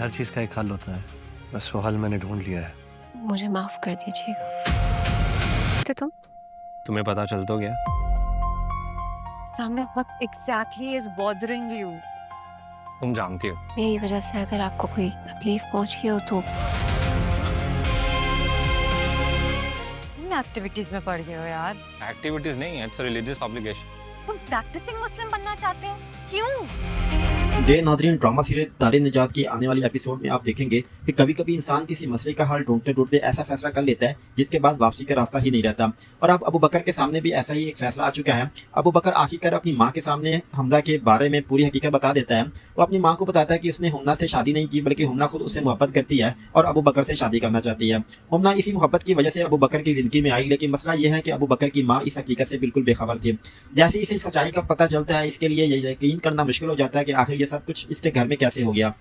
हर चीज़ का एक हल होता है, बस वो हल मैंने ढूंढ लिया है। मुझे माफ कर दीजिएगा। तो तुम्हें पता चल तो गया? Samir, what exactly is bothering you? तुम जानती हो। मेरी वजह से अगर आपको कोई तकलीफ पहुंची हो तो तुम एक्टिविटीज में पड़ गए हो यार। एक्टिविटीज नहीं, इट्स अ रिलीजियस ऑब्लिगेशन। तुम प्रैक्टिसिंग मुस्लिम बनना चाहते हो? क्यों? डे नादरीन, ड्रामा सीरियल तारे निजात की आने वाली एपिसोड में आप देखेंगे कि कभी कभी इंसान किसी मसले का हल ढूंढते ढूंढते ऐसा फैसला कर लेता है जिसके बाद वापसी का रास्ता ही नहीं रहता। और अब अबू बकर के सामने भी ऐसा ही एक फैसला आ चुका है। अबू बकर आखिरकार अपनी माँ के सामने हमजा के बारे में पूरी हकीकत बता देता है। वो अपनी माँ को बताता है कि उसने हुम्ना से शादी नहीं की, बल्कि हुम्ना खुद उससे मोहब्बत करती है और अबू बकर से शादी करना चाहती है। हुम्ना इसी मोहब्बत की वजह से अबू बकर की जिंदगी में आई, लेकिन मसला यह है कि अबू बकर की माँ इस हकीकत से बिल्कुल बेखबर थी। जैसे इसे सच्चाई का पता चलता है, इसके लिए ये यकीन करना मुश्किल हो जाता है कि आखिर ये सब कुछ इसके घर में कैसे हो गया।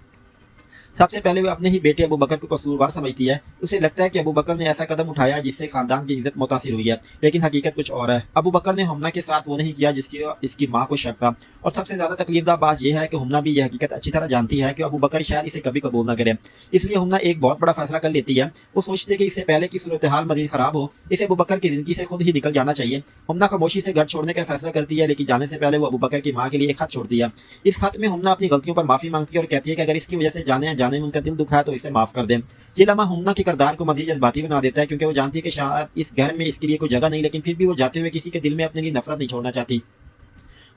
सबसे पहले वो अपने ही बेटे अबू बकर को कसूरवार समझती है। उसे लगता है कि अबू बकर ने ऐसा कदम उठाया जिससे खानदान की इज्जत मुतासिर हुई है, लेकिन हकीकत कुछ और है। अबू बकर ने हुम्ना के साथ वो नहीं किया जिसकी इसकी माँ को शक था। और सबसे ज्यादा तकलीफदा बात यह है कि हुम्ना भी यह हकीकत अच्छी तरह जानती है कि अबू बकर शायद इसे कभी कबूल न करे। इसलिए हुम्ना एक बहुत बड़ा फैसला कर लेती है। वो सोचती है कि इससे पहले की सूरत हाल मजीद खराब हो, इसे अबू बकर की जिंदगी से खुद ही निकल जाना चाहिए। हुम्ना खामोशी से घर छोड़ने का फैसला करती है, लेकिन जाने से पहले वो अबू बकर की माँ के लिए एक खत छोड़ती है। इस खत में हुम्ना अपनी गलतियों पर माफी मांगती है और कहती है कि अगर इसकी वजह से जाने अनजाने में उनका दिल दुखा तो इसे माफ कर दें। ये लम्हा हुम्ना के किरदार को मजीद जज्बाती बना देता है, क्योंकि वो जानती है कि शायद इस घर में इसके लिए कोई जगह नहीं, लेकिन फिर भी वो जाते हुए किसी के दिल में अपने लिए नफरत नहीं छोड़ना चाहती।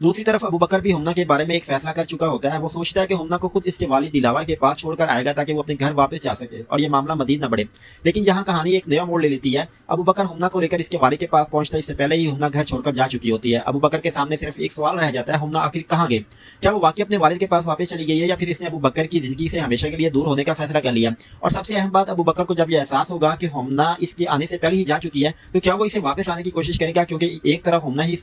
दूसरी तरफ अबू बकर भी हुम्ना के बारे में एक फैसला कर चुका होता है। वो सोचता है कि हुम्ना को खुद इसके वालिद दिलावर के पास छोड़कर आएगा ताकि वो अपने घर वापस जा सके और ये मामला मजीद न बढ़े। लेकिन यहाँ कहानी एक नया मोड़ ले लेती है। अबू बकर हुम्ना को लेकर इसके वालिद के पास पहुंचता है। इससे पहले ही हुम्ना घर छोड़कर जा चुकी होती है। अबू बकर के सामने सिर्फ एक सवाल रह जाता है, हुम्ना आखिर कहाँ गए? क्या वो वाकई अपने वालिद के पास वापस चली गई है, या फिर इसने अबू बकर की जिंदगी से हमेशा के लिए दूर होने का फैसला कर लिया? और सबसे अहम बात, अबू बकर को जब यह एहसास होगा कि हुम्ना इसके आने से पहले ही जा चुकी है, तो क्या वो इसे वापस लाने की कोशिश करेगा? क्योंकि एक तरफ हुम्ना ही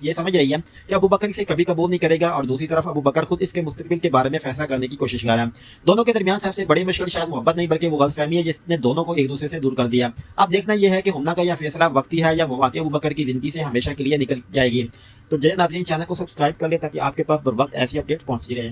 ये समझ रही है कि अबू बकर इसे कभी कबूल नहीं करेगा, और दूसरी तरफ अबू बकर खुद इसके मुस्तकबिल के बारे में फैसला करने की कोशिश कर रहा है। दोनों के दरमियान सबसे बड़ी मुश्किल शायद मोहब्बत नहीं, बल्कि वो गलतफहमी है जिसने दोनों को एक दूसरे से दूर कर दिया। अब देखना यह है कि हुम्ना का यह फैसला वक्ती है या वो वाकई अबू बकर की जिंदगी से हमेशा के लिए निकल जाएगी। तो जय नाज़रीन, चैनल को सब्सक्राइब कर ले ताकि आपके पास बर वक्त ऐसी अपडेट पहुंचती रहे।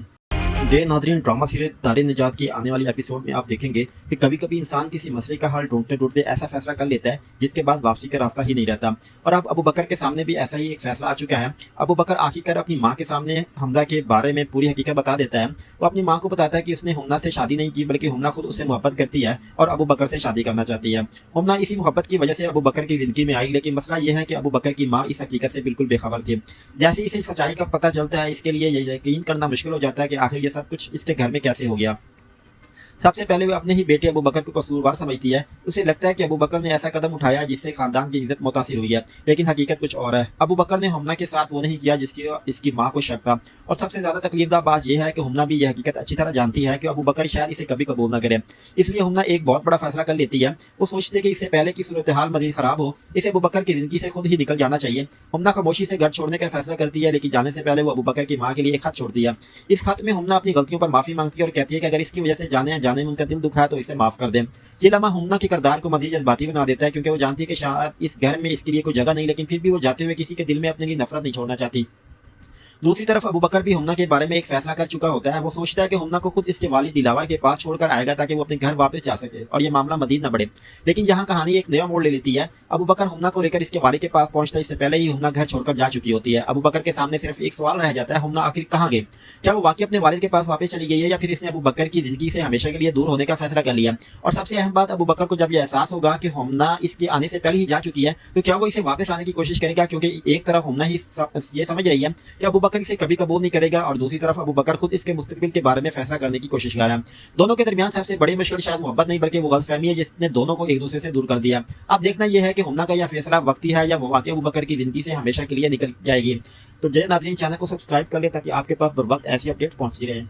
डे नाज़रीन, ड्रामा सीरियल तारे निजात की आने वाली एपिसोड में आप देखेंगे कि कभी कभी इंसान किसी मसले का हल ढूंढते ढूंढते ऐसा फैसला कर लेता है जिसके बाद वापसी का रास्ता ही नहीं रहता। और अब अबू बकर के सामने भी ऐसा ही एक फैसला आ चुका है। अबू बकर आखिरकार अपनी माँ के सामने हमजा के बारे में पूरी हकीकत बता देता है। वो अपनी माँ को बताता है कि उसने हुम्ना से शादी नहीं की, बल्कि हुम्ना खुद उससे मोहब्बत करती है और अबू बकर से शादी करना चाहती है। हुम्ना इसी मोहब्बत की वजह से अबू बकर की जिंदगी में आई, लेकिन मसला यह है कि अबू बकर की माँ इस हकीकत से बिल्कुल बेखबर थी। जैसे इसे सच्चाई का पता चलता है, इसके लिए ये यकीन करना मुश्किल हो जाता है कि आखिर ये सब कुछ इसके घर में कैसे हो गया। सबसे पहले वो अपने ही बेटे अबू बकर को कसूरवार समझती है। उसे लगता है कि अबू बकर ने ऐसा कदम उठाया जिससे खानदान की इज्जत मुतासिर हुई है, लेकिन हकीकत कुछ और है। अबू बकर ने हुम्ना के साथ वो नहीं किया जिसकी इसकी माँ को शक था। और सबसे ज्यादा तकलीफदा बात यह है कि हुम्ना भी यह हकीकत अच्छी तरह जानती है कि अबू बकर शायद इसे कभी कबूल न करे। इसलिए हुम्ना एक बहुत बड़ा फैसला कर लेती है। वो सोचती है कि इससे पहले की सूरत हाल मजीद खराब हो, इसे अबू बकर की जिंदगी से खुद ही निकल जाना चाहिए। हुम्ना खामोशी से घर छोड़ने का फैसला करती है, लेकिन जाने से पहले वो अबू बकर की माँ के लिए एक खत छोड़ती है। इस खत में हुम्ना अपनी गलतियों पर माफी मांगती है और कहती है कि अगर इसकी वजह से जाने अनजाने में उनका दिल दुखा तो इसे माफ कर दें। ये लम्हा हुम्ना के किरदार को मजीद जज्बाती बना देता है, क्योंकि वो जानती है कि शायद इस घर में इसके लिए कोई जगह नहीं, लेकिन फिर भी वो जाते हुए किसी के दिल में अपने लिए नफरत नहीं छोड़ना चाहती। दूसरी तरफ अबू बकर भी हुम्ना के बारे में एक फैसला कर चुका होता है। वो सोचता है कि हुम्ना को खुद इसके वालिद दिलावर के पास छोड़कर आएगा ताकि वो अपने घर वापस जा सके और ये मामला मजीद न बढ़े। लेकिन यहाँ कहानी एक नया मोड़ ले लेती है। अबू बकर हुम्ना को लेकर इसके वालिद के पास पहुंचता है। इससे पहले ही हुम्ना घर छोड़कर जा चुकी होती है। अबू बकर के सामने सिर्फ एक सवाल रह जाता है, हुम्ना आखिर कहाँ गए? क्या वो वाकई अपने वालिद के पास वापस चली गई है, या फिर इसने अबू बकर की जिंदगी से हमेशा के लिए दूर होने का फैसला कर लिया? और सबसे अहम बात, अबू बकर को जब यह एहसास होगा कि हुम्ना इसके आने से पहले ही जा चुकी है, तो क्या वो इसे वापस लाने की कोशिश करेगा? क्योंकि एक तरफ हुम्ना ही ये समझ रही है कि अबू बकर इसे कभी कबूल करेगा, और दूसरी तरफ अबू बकर खुद इसके मुस्तकबिल के बारे में फैसला करने की कोशिश कर रहा है। दोनों के दरमियान सबसे बड़ी मुश्किल शायद मोहब्बत नहीं, बल्कि वो गलतफहमी है जिसने दोनों को एक दूसरे से दूर कर दिया। अब देखना यह है कि हुम्ना का यह फैसला वक्ती है या वो वाकई अबू बकर की जिंदगी से हमेशा के लिए निकल जाएगी। तो जय नाज़रीन, चैनल को सब्सक्राइब कर ले ताकि आपके पास बर वक्त ऐसी अपडेट पहुंचती रहे।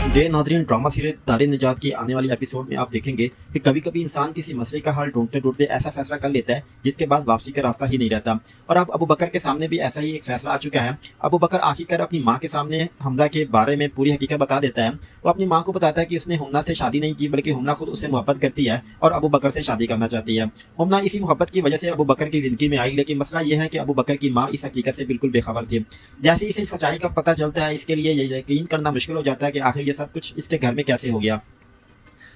डे नाज़रीन, ड्रामा सीरियल तारे निजात की आने वाली एपिसोड में आप देखेंगे कि कभी कभी इंसान किसी मसले का हल ढूंढते ढूंढते ऐसा फैसला कर लेता है जिसके बाद वापसी का रास्ता ही नहीं रहता। और अब अबू बकर के सामने भी ऐसा ही एक फैसला आ चुका है। अबू बकर आखिरकार अपनी माँ के सामने हमजा के बारे में पूरी हकीकत बता देता है। वो अपनी माँ को बताता है कि उसने हुम्ना से शादी नहीं की, बल्कि हुम्ना खुद उससे मोहब्बत करती है और अबू बकर से शादी करना चाहती है। हुम्ना इसी मोहब्बत की वजह से अबू बकर की जिंदगी में आई, लेकिन मसला यह है कि अबू बकर की माँ इस हकीकत से बिल्कुल बेखबर थी। जैसे इसे सच्चाई का पता चलता है, इसके लिए ये यकीन करना मुश्किल हो जाता है कि आखिर ये सब कुछ इसके घर में कैसे हो गया।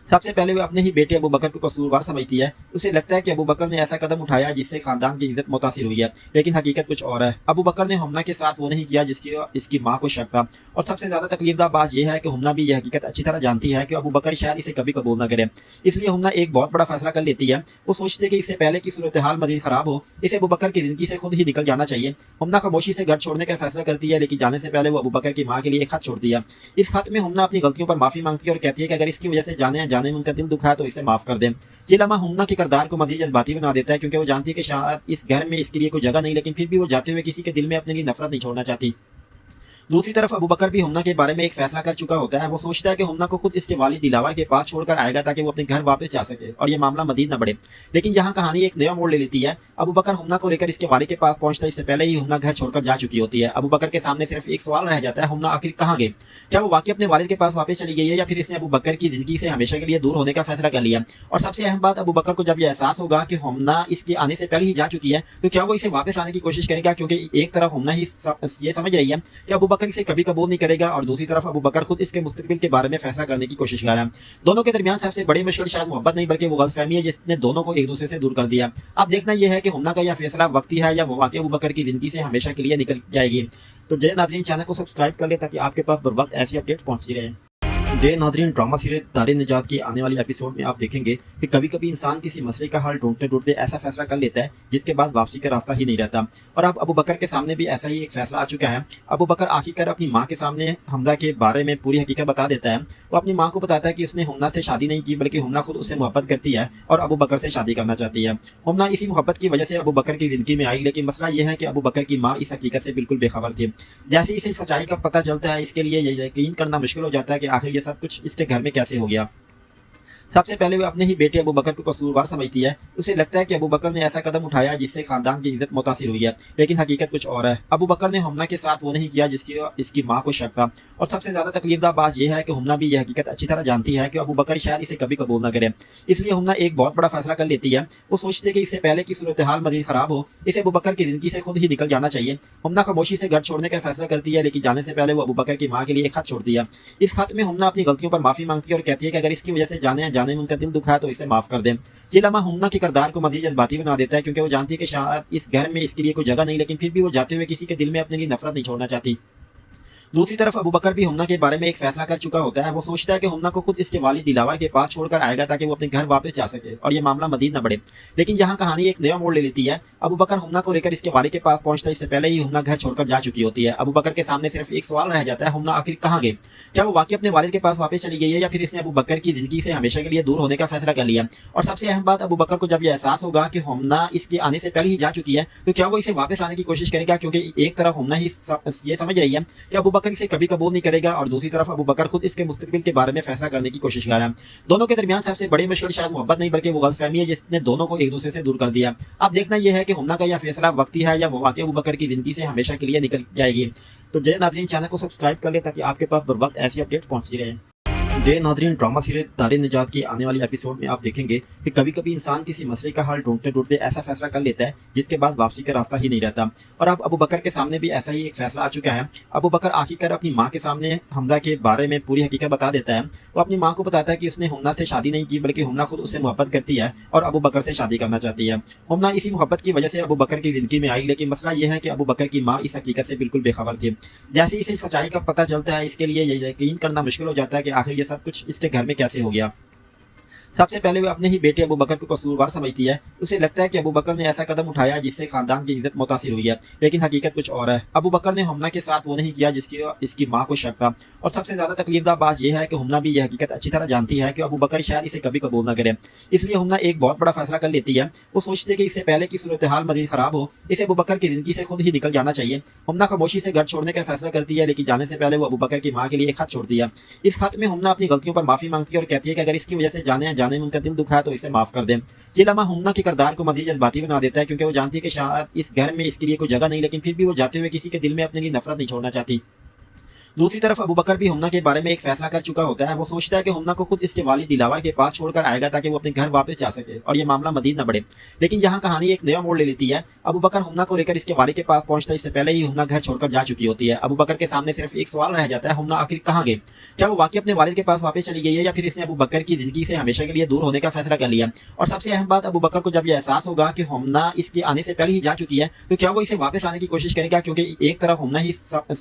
सबसे पहले वो अपने ही बेटे अबू बकर को कसूरवार समझती है। उसे लगता है कि अबू बकर ने ऐसा कदम उठाया जिससे खानदान की इज्जत मुतासिर हुई है, लेकिन हकीकत कुछ और है। अबू बकर ने हमना के साथ वो नहीं किया जिसकी इसकी माँ को शक था। और सबसे ज्यादा तकलीफदा बात यह है कि हमना भी यह हकीकत अच्छी तरह जानती है कि अबू बकर शायद इसे कभी कबूल न करे। इसलिए हमना एक बहुत बड़ा फैसला कर लेती है। वो सोचती है कि इससे पहले की सूरत हाल मजीद खराब हो, इसे अबू बकर की जिंदगी से खुद ही निकल जाना चाहिए। हमना खामोशी से घर छोड़ने का फैसला करती है, लेकिन जाने से पहले वो अबू बकर की माँ के लिए एक खत छोड़ती है। इस खत में हमना अपनी गलतियों पर माफी मांगती है और कहती है कि अगर इसकी वजह से जाने अनजाने में उनका दिल दुखा है तो इसे माफ कर दें। ये लम्हा हमना के किरदार को मजीद जज्बाती बना देता है, क्योंकि वो जानती है कि शायद इस घर में इसके लिए कोई जगह नहीं, लेकिन फिर भी वो जाते हुए किसी के दिल में अपने लिए नफरत नहीं छोड़ना चाहती। दूसरी तरफ अबू बकर भी हमना के बारे में एक फैसला कर चुका होता है। वो सोचता है कि हमना को खुद इसके वालिद दिलावर के पास छोड़कर आएगा ताकि वो अपने घर वापस जा सके और ये मामला मजीद न बढ़े। लेकिन यहाँ कहानी एक नया मोड़ ले लेती है। अबू बकर हमना को लेकर इसके वालिद के पास पहुंचता है, इससे पहले ही हमना घर छोड़कर जा चुकी होती है। अबू बकर के सामने सिर्फ एक सवाल रह जाता है, हमना आखिर कहाँ गई? क्या वो वाकई अपने वालिद के पास वापस चली गई है, या फिर इसने अबू बकर की जिंदगी से हमेशा के लिए दूर होने का फैसला कर लिया? और सबसे अहम बात, अबू बकर को जब यह एहसास होगा कि हमना इसके आने से पहले ही जा चुकी है, तो क्या वो इसे वापस लाने की कोशिश करेगा? क्योंकि एक तरफ हमना ही ये समझ रही है कि अबू बकर इसे कभी कबूल नहीं करेगा, और दूसरी तरफ अबू बकर खुद इसके मुस्तकबिल के बारे में फैसला करने की कोशिश कर रहा है। दोनों के दरमियान सबसे बड़ी मुश्किल शायद मोहब्बत नहीं बल्कि वो गलतफहमी है जिसने दोनों को एक दूसरे से दूर कर दिया। अब देखना यह है कि हमना का यह फैसला वक्ती है या वो वाकई अबू बकर की जिंदगी से हमेशा के लिए निकल जाएगी। तो जय नाज़रीन, चैनल को सब्सक्राइब कर ले ताकि आपके पास बर वक्त ऐसी अपडेट पहुंचती रहे। जय नाज़रीन, ड्रामा सीरियल दारे निजात की आने वाली एपिसोड में आप देखेंगे कि कभी कभी इंसान किसी मसले का हल ढूंढते ढूंढते ऐसा फैसला कर लेता है जिसके बाद वापसी का रास्ता ही नहीं रहता। और अब अबू बकर के सामने भी ऐसा ही एक फैसला आ चुका है। अबू बकर आखिरकार अपनी माँ के सामने हमजा के बारे में पूरी हकीकत बता देता है। वो अपनी माँ को बताता है कि उसने हमना से शादी नहीं की, बल्कि हमना खुद उससे मोहब्बत करती है और अबू बकर से शादी करना चाहती है। हमना इसी मोहब्बत की वजह से अबू बकर की जिंदगी में आई, लेकिन मसला यह है कि अबू बकर की माँ इस हकीकत से बिल्कुल बेखबर थी। जैसे इसे सच्चाई का पता चलता है, इसके लिए यकीन करना मुश्किल हो जाता है कि आखिर ये सब कुछ इसके घर में कैसे हो गया। सबसे पहले वो अपने ही बेटे अबू बकर को कसूरवार समझती है। उसे लगता है कि अबू बकर ने ऐसा कदम उठाया जिससे खानदान की इज्जत मुतासिर हुई है, लेकिन हकीकत कुछ और है। अबू बकर ने हमना के साथ वो नहीं किया जिसकी इसकी माँ को शक था। और सबसे ज्यादा तकलीफदा बात यह है कि हमना भी यह हकीकत अच्छी तरह जानती है कि अबू बकर शायद इसे कभी कबूल न करे। इसलिए हमना एक बहुत बड़ा फैसला कर लेती है। वो सोचती है कि इससे पहले की सूरत हाल मजीद खराब हो, इसे अबू बकर की जिंदगी से खुद ही निकल जाना चाहिए। हमना खामोशी से घर छोड़ने का फैसला करती है, लेकिन जाने से पहले वो अबू बकर की माँ के लिए एक खत छोड़ती है। इस खत में हमना अपनी गलतियों पर माफी मांगती है और कहती है कि अगर इसकी वजह से जाने अनजाने में उनका दिल दुखा है तो इसे माफ कर दें। ये लम्हा हमना के किरदार को मजीद जज्बाती बना देता है, क्योंकि वो जानती है कि शायद इस घर में इसके लिए कोई जगह नहीं, लेकिन फिर भी वो जाते हुए किसी के दिल में अपने लिए नफरत नहीं छोड़ना चाहती। दूसरी तरफ अबू बकर भी हमना के बारे में एक फैसला कर चुका होता है। वो सोचता है कि हमना को खुद इसके वालिद दिलावर के पास छोड़कर आएगा ताकि वो अपने घर वापस जा सके और ये मामला मजीद न बढ़े। लेकिन यहाँ कहानी एक नया मोड़ ले लेती है। अबू बकर हमना को लेकर इसके वालिद के पास पहुंचता है, इससे पहले ही हमना घर छोड़कर जा चुकी होती है। अबू बकर के सामने सिर्फ एक सवाल रह जाता है, हमना आखिर कहाँ गई? क्या वो वाकई अपने वालिद के पास वापस चली गई है, या फिर इसने अबू बकर की जिंदगी से हमेशा के लिए दूर होने का फैसला कर लिया? और सबसे अहम बात, अबू बकर को जब यह एहसास होगा कि हमना इसके आने से पहले ही जा चुकी है, तो क्या वो इसे वापस लाने की कोशिश करेगा? क्योंकि एक तरफ हमना ही ये समझ रही है कि अबू बकर इसे कभी कबूल नहीं करेगा, और दूसरी तरफ अबू बकर खुद इसके मुस्तकबिल के बारे में फैसला करने की कोशिश कर रहा है। दोनों के दरमियान सबसे बड़ी मुश्किल शायद मोहब्बत नहीं बल्कि वो गलतफहमी है जिसने दोनों को एक दूसरे से दूर कर दिया। अब देखना यह है कि हमना का यह फैसला वक्ती है या वो वाकई अबू बकर की जिंदगी से हमेशा के लिए निकल जाएगी। तो जय नाज़रीन, चैनल को सब्सक्राइब कर ले ताकि आपके पास बर वक्त ऐसी अपडेट पहुंचती रहे। जय नाज़रीन, ड्रामा सीरियल दारे निजात की आने वाली एपिसोड में आप देखेंगे कि कभी कभी इंसान किसी मसले का हल ढूंढते ढूंढते ऐसा फैसला कर लेता है जिसके बाद वापसी का रास्ता ही नहीं रहता। और अब अबू बकर के सामने भी ऐसा ही एक फैसला आ चुका है। अबू बकर आखिरकार अपनी माँ के सामने हमजा के बारे में पूरी हकीकत बता देता है। वो अपनी माँ को बताता है कि उसने हमना से शादी नहीं की, बल्कि हमना खुद उससे मोहब्बत करती है और अबू बकर से शादी करना चाहती है। हमना इसी मोहब्बत की वजह से अबू बकर की जिंदगी में आई, लेकिन मसला यह है कि अबू बकर की माँ इस हकीकत से बिल्कुल बेखबर थी। जैसे इसे सच्चाई का पता चलता है, इसके लिए यकीन करना मुश्किल हो जाता है कि आखिर ये सब कुछ इसके घर में कैसे हो गया। सबसे पहले वो अपने ही बेटे अबू बकर को कसूरवार समझती है। उसे लगता है कि अबू बकर ने ऐसा कदम उठाया जिससे खानदान की इज्जत मुतासिर हुई है, लेकिन हकीकत कुछ और है। अबू बकर ने हमना के साथ वो नहीं किया जिसकी इसकी माँ को शक था। और सबसे ज्यादा तकलीफदा बात यह है कि हमना भी यह हकीकत अच्छी तरह जानती है कि अबू बकर शायद इसे कभी कबूल न करे। इसलिए हमना एक बहुत बड़ा फैसला कर लेती है। वो सोचती है कि इससे पहले की सूरत हाल मजीद खराब हो, इसे अबू बकर की जिंदगी से खुद ही निकल जाना चाहिए। हमना खामोशी से घर छोड़ने का फैसला करती है, लेकिन जाने से पहले वो अबू बकर की माँ के लिए एक खत छोड़ती है। इस खत में हमना अपनी गलतियों पर माफी मांगती है और कहती है कि अगर इसकी वजह से जाने अनजाने में उनका दिल दुखा तो इसे माफ कर दें। ये लम्हा हमना के किरदार को मजीद जज्बाती बना देता है, क्योंकि वो जानती है कि शायद इस घर में इसके लिए कोई जगह नहीं, लेकिन फिर भी वो जाते हुए किसी के दिल में अपने लिए नफरत नहीं छोड़ना चाहती। दूसरी तरफ अबू बकर भी हुम्ना के बारे में एक फैसला कर चुका होता है। वो सोचता है कि हुम्ना को खुद इसके वालिद दिलावर के पास छोड़कर आएगा ताकि वो अपने घर वापस जा सके और ये मामला मजीद न बढ़े। लेकिन यहाँ कहानी एक नया मोड़ ले लेती है। अबू बकर हुम्ना को लेकर इसके वालिद के पास पहुंचता है, इससे पहले ही हुम्ना घर छोड़कर जा चुकी होती है। अबू बकर के सामने सिर्फ एक सवाल रह जाता है, हुम्ना आखिर कहाँ गई? क्या वो वाकई अपने वालिद के पास वापस चली गई है या फिर इसने अबू बकर की जिंदगी से हमेशा के लिए दूर होने का फैसला कर लिया? और सबसे अहम बात, अबू बकर को जब यह एहसास होगा कि हुम्ना इसके आने से पहले ही जा चुकी है तो क्या वो इसे वापस लाने की कोशिश करेगा? क्योंकि एक तरफ हुम्ना ही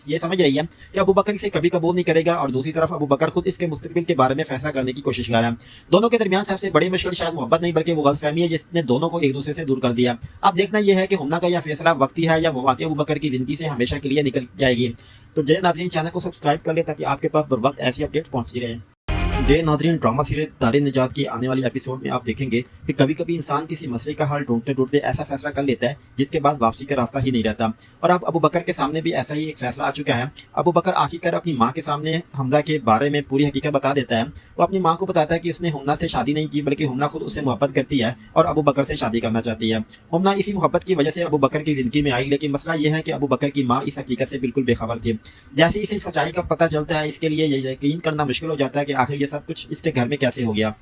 ये समझ रही है कि अबू बकर इसे कभी कबूल नहीं करेगा और दूसरी तरफ अबू बकर खुद इसके मुस्तकबिल के बारे में फैसला करने की कोशिश कर रहा है। दोनों के दरमियान सबसे बड़ी मुश्किल शायद मोहब्बत नहीं बल्कि वो गलतफहमी है जिसने दोनों को एक दूसरे से दूर कर दिया। अब देखना यह है कि हुम्ना का यह फैसला वक्ती है या वो वाकई अबू बकर की जिंदगी से हमेशा के लिए निकल जाएगी। तो जय नाज़रीन, चैनल को सब्सक्राइब कर ले ताकि आपके पास बर वक्त ऐसी अपडेट पहुंचती रहे। जय नाज़रीन, ड्रामा सीरियल दारे निजात की आने वाली एपिसोड में आप देखेंगे कि कभी कभी इंसान किसी मसले का हल ढूंढते ढूंढते ऐसा फैसला कर लेता है जिसके बाद वापसी का रास्ता ही नहीं रहता। और अब अबू बकर के सामने भी ऐसा ही एक फैसला आ चुका है। अबू बकर आखिरकार अपनी माँ के सामने हमजा के बारे में पूरी हकीकत बता देता है। वो अपनी माँ को बताता है कि उसने हुम्ना से शादी नहीं की बल्कि हुम्ना खुद उससे मोहब्बत करती है और अबू बकर से शादी करना चाहती है। हुम्ना इसी मोहब्बत की वजह से अबू बकर की जिंदगी में आई, लेकिन मसला यह है कि अबू बकर की माँ इस हकीकत से बिल्कुल बेखबर थी। जैसे इसे सच्चाई का पता चलता है, इसके लिए यकीन करना मुश्किल हो जाता है कि आखिर ये सब कुछ इसके घर में कैसे हो गया।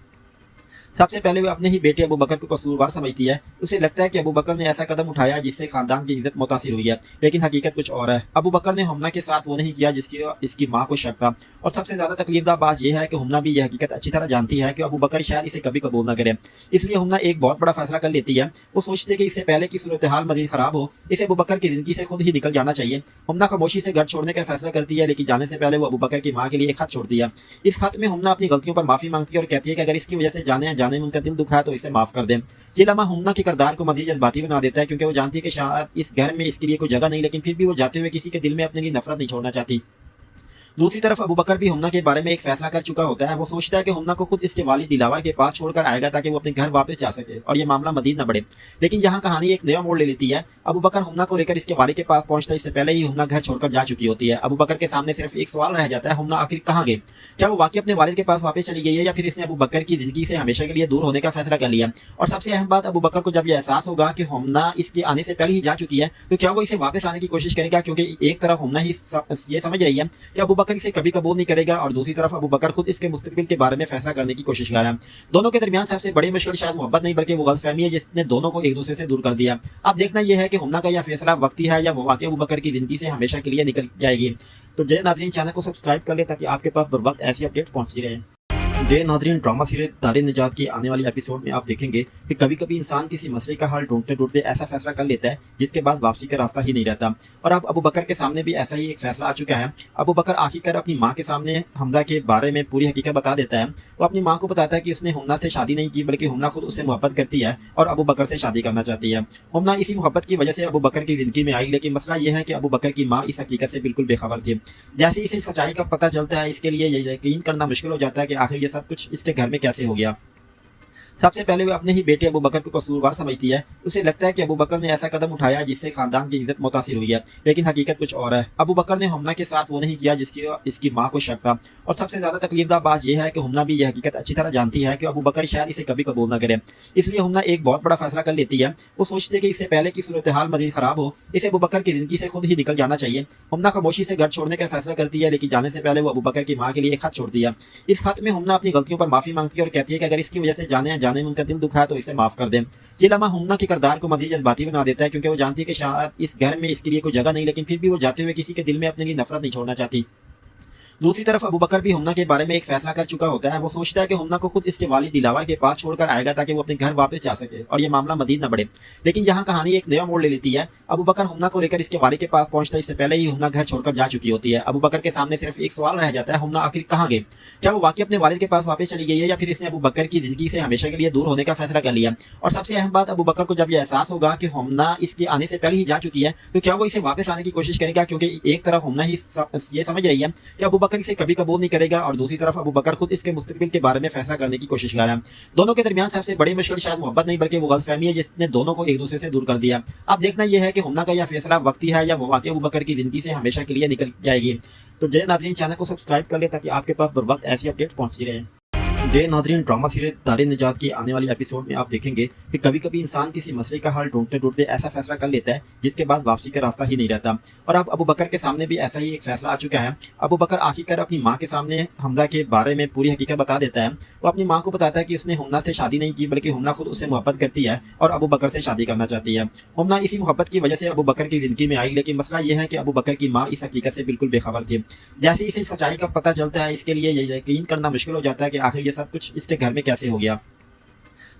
सबसे पहले वो अपने ही बेटे अबू बकर को कसूरवार समझती है। उसे लगता है कि अबू बकर ने ऐसा कदम उठाया जिससे खानदान की इज्जत मुतासिर हुई है, लेकिन हकीकत कुछ और है। अबू बकर ने हुम्ना के साथ वो नहीं किया जिसकी इसकी माँ को शक था। और सबसे ज्यादा तकलीफदा बात यह है कि हुम्ना भी यह हकीकत अच्छी तरह जानती है कि अबू बकर शायद इसे कभी कबूल न करे। इसलिए हुम्ना एक बहुत बड़ा फैसला कर लेती है। वो सोचती है कि इससे पहले की सूरत हाल मजीद खराब हो, इसे अबू बकर की जिंदगी से खुद ही निकल जाना चाहिए। हुम्ना खामोशी से घर छोड़ने का फैसला करती है, लेकिन जाने से पहले वो अबू बकर की माँ के लिए एक खत छोड़ती है। इस खत में हुम्ना अपनी गलतियों पर माफी मांगती है और कहती है कि अगर इसकी वजह से जाने में उनका दिल दुखा तो इसे माफ कर दें। ये लम्हा हुम्ना के किरदार को मजीद जज्बाती बना देता है, क्योंकि वो जानती है कि शायद इस घर में इसके लिए कोई जगह नहीं, लेकिन फिर भी वो जाते हुए किसी के दिल में अपने लिए नफरत नहीं छोड़ना चाहती। दूसरी तरफ अबू बकर भी हुम्ना के बारे में एक फैसला कर चुका होता है। वो सोचता है कि हुम्ना को खुद इसके वालिद दिलावर के पास छोड़कर आएगा ताकि वो अपने घर वापस जा सके और ये मामला मजीद न बढ़े। लेकिन यहाँ कहानी एक नया मोड़ ले लेती है। अबू बकर हुम्ना को लेकर इसके वालिद के पास पहुंचता है, इससे पहले ही हुम्ना घर छोड़कर जा चुकी होती है। अबू बकर के सामने सिर्फ एक सवाल रह जाता है, हुम्ना आखिर कहाँ गई? क्या वो वाकई अपने वालिद के पास वापस चली गई है या फिर इसने अबू बकर की जिंदगी से हमेशा के लिए दूर होने का फैसला कर लिया? और सबसे अहम बात, अबू बकर को जब यह एहसास होगा कि हुम्ना इसके आने से पहले ही जा चुकी है तो क्या वो इसे वापस लाने की कोशिश करेगा? क्योंकि एक तरफ हुम्ना ही ये समझ रही है कि अबू बकर इसे कभी कबूल नहीं करेगा और दूसरी तरफ अबू बकर खुद इसके मुस्तकबिल के बारे में फैसला करने की कोशिश कर रहा है। दोनों के दरमियान सबसे बड़ी मुश्किल शायद मोहब्बत नहीं बल्कि वो गलतफहमी है जिसने दोनों को एक दूसरे से दूर कर दिया। अब देखना यह है कि हुम्ना का यह फैसला वक्ती है या वो वाकई अबू बकर की जिंदगी से हमेशा के लिए निकल जाएगी। तो जय नाज़रीन, चैनल को सब्सक्राइब कर ले ताकि आपके पास बर वक्त ऐसी अपडेट पहुंचती रहे। जय नाज़रीन, ड्रामा सीरियल दारे निजात की आने वाली एपिसोड में आप देखेंगे कि कभी कभी इंसान किसी मसले का हल ढूंढते ढूंढते ऐसा फैसला कर लेता है जिसके बाद वापसी का रास्ता ही नहीं रहता। और अब अबू बकर के सामने भी ऐसा ही एक फैसला आ चुका है। अबू बकर आखिरकार अपनी माँ के सामने हमजा के बारे में पूरी हकीकत बता देता है। वो अपनी माँ को बताता है कि उसने हुम्ना से शादी नहीं की बल्कि हुम्ना खुद उससे मोहब्बत करती है और अबू बकर से शादी करना चाहती है। हुम्ना इसी मोहब्बत की वजह से अबू बकर की जिंदगी में आई, लेकिन मसला यह है कि अबू बकर की माँ इस हकीकत से बिल्कुल बेखबर थी। जैसे इसे सच्चाई का पता चलता है, इसके लिए यकीन करना मुश्किल हो जाता है कि आखिर ये सब कुछ इसके घर में कैसे हो गया। सबसे पहले वो अपने ही बेटे अबू बकर को कसूरवार समझती है। उसे लगता है कि अबू बकर ने ऐसा कदम उठाया जिससे खानदान की इज्जत मुतासिर हुई है, लेकिन हकीकत कुछ और है। अबू बकर ने हुम्ना के साथ वो नहीं किया जिसकी इसकी माँ को शक था। और सबसे ज्यादा तकलीफदा बात यह है कि हुम्ना भी यह हकीकत अच्छी तरह जानती है कि अबू बकर शायद इसे कभी कबूल न करे। इसलिए हुम्ना एक बहुत बड़ा फैसला कर लेती है। वो सोचती है कि इससे पहले की सूरत हाल मजीद खराब हो, इसे अबू बकर की जिंदगी से खुद ही निकल जाना चाहिए। हुम्ना खामोशी से घर छोड़ने का फैसला करती है, लेकिन जाने से पहले वो अबू बकर की माँ के लिए एक खत छोड़ती है। इस खत में हुम्ना अपनी गलतियों पर माफी मांगती है और कहती है कि अगर इसकी वजह से जाने में उनका दिल दुखा तो इसे माफ कर दें। ये लम्हा हुम्ना के किरदार को मजीद जज्बाती बना देता है, क्योंकि वो जानती है कि शायद इस घर में इसके लिए कोई जगह नहीं, लेकिन फिर भी वो जाते हुए किसी के दिल में अपने लिए नफरत नहीं छोड़ना चाहती। दूसरी तरफ अबू बकर भी हुम्ना के बारे में एक फैसला कर चुका होता है। वो सोचता है कि हुम्ना को खुद इसके वालिद दिलावर के पास छोड़कर आएगा ताकि वो अपने घर वापस जा सके और ये मामला मजीद न बढ़े। लेकिन यहाँ कहानी एक नया मोड़ ले लेती है। अबू बकर हुम्ना को लेकर इसके वालिद के पास पहुंचता है, इससे पहले ही हुम्ना घर छोड़कर जा चुकी होती है। अबू बकर के सामने सिर्फ एक सवाल रह जाता है, हुम्ना आखिर कहाँ गई? क्या वो वाकई अपने वालिद के पास वापस चली गई है या फिर इसने अबू बकर की जिंदगी से हमेशा के लिए दूर होने का फैसला कर लिया? और सबसे अहम बात, अबू बकर को जब यह एहसास होगा कि हुम्ना इसके आने से पहले ही जा चुकी है तो क्या वो इसे वापस लाने की कोशिश करेगा? क्योंकि एक तरफ हुम्ना ही ये समझ रही है कि अबू बकर इसे कभी कबूल नहीं करेगा और दूसरी तरफ अबू बकर खुद इसके मुस्तकबिल के बारे में फैसला करने की कोशिश कर रहा है। दोनों के दरमियान सबसे बड़ी मुश्किल शायद मोहब्बत नहीं बल्कि वो गलतफहमी है जिसने दोनों को एक दूसरे से दूर कर दिया। अब देखना यह है कि हुम्ना का यह फैसला वक्ती है या वो वाकई अबू बकर की जिंदगी से हमेशा के लिए निकल जाएगी। तो जय नाज़रीन, चैनल को सब्सक्राइब कर ले ताकि आपके पास बर वक्त ऐसी अपडेट पहुंचती रहे। जे नाज़रीन ड्रामा सीरीज दारे निजात की आने वाली एपिसोड में आप देखेंगे कि कभी कभी इंसान किसी मसले का हल ढूंढते ढूंढते ऐसा फैसला कर लेता है जिसके बाद वापसी का रास्ता ही नहीं रहता। और अब अबू बकर के सामने भी ऐसा ही एक फैसला आ चुका है। अबू बकर आखिरकार अपनी माँ के सामने हमजा के बारे में पूरी हकीकत बता देता है। वो अपनी माँ को बताता है कि उसने हमना से शादी नहीं की बल्कि हमना खुद उससे मोहब्बत करती है और अबू बकर से शादी करना चाहती है। हमना इसी मोहब्बत की वजह से अबू बकर की जिंदगी में आई, लेकिन मसला यह है कि अबू बकर की माँ इस हकीकत से बिल्कुल बेखबर थी। जैसे इसे सच्चाई का पता चलता है, इसके लिए ये यकीन करना मुश्किल हो जाता है कि आखिर ये सब कुछ इसके घर में कैसे हो गया।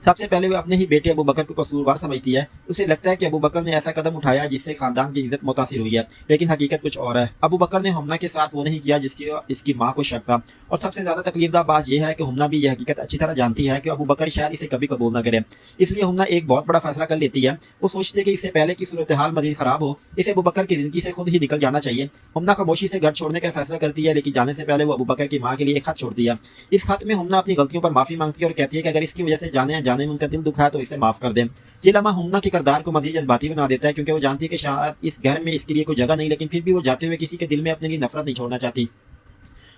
सबसे पहले वो अपने ही बेटे अबू बकर को कसूरवार समझती है। उसे लगता है कि अबू बकर ने ऐसा कदम उठाया जिससे खानदान की इज्जत मुतासिर हुई है, लेकिन हकीकत कुछ और है। अबू बकर ने हमना के साथ वो नहीं किया जिसकी इसकी माँ को शक था। और सबसे ज्यादा तकलीफदा बात यह है कि हमना भी यह हकीकत अच्छी तरह जानती है कि अबू बकर शायद इसे कभी कबूल न करे। इसलिए हमना एक बहुत बड़ा फैसला कर लेती है। वो सोचती है कि इससे पहले की सूरत हाल मजीद खराब हो, इसे अबू बकर की जिंदगी से खुद ही निकल जाना चाहिए। हमना खामोशी से घर छोड़ने का फैसला करती है, लेकिन जाने से पहले वो अबू बकर की माँ के लिए एक खत छोड़ती है। इस खत में हमना अपनी गलतियों पर माफी मांगती है और कहती है कि अगर इसकी वजह से जाने या जाने में उनका दिल दुखा तो इसे माफ कर दें। ये लम्हा हमना के किरदार को मजीद जज्बाती बना देता है, क्योंकि वो जानती है कि शायद इस घर में इसके लिए कोई जगह नहीं, लेकिन फिर भी वो जाते हुए किसी के दिल में अपने लिए नफरत नहीं छोड़ना चाहती।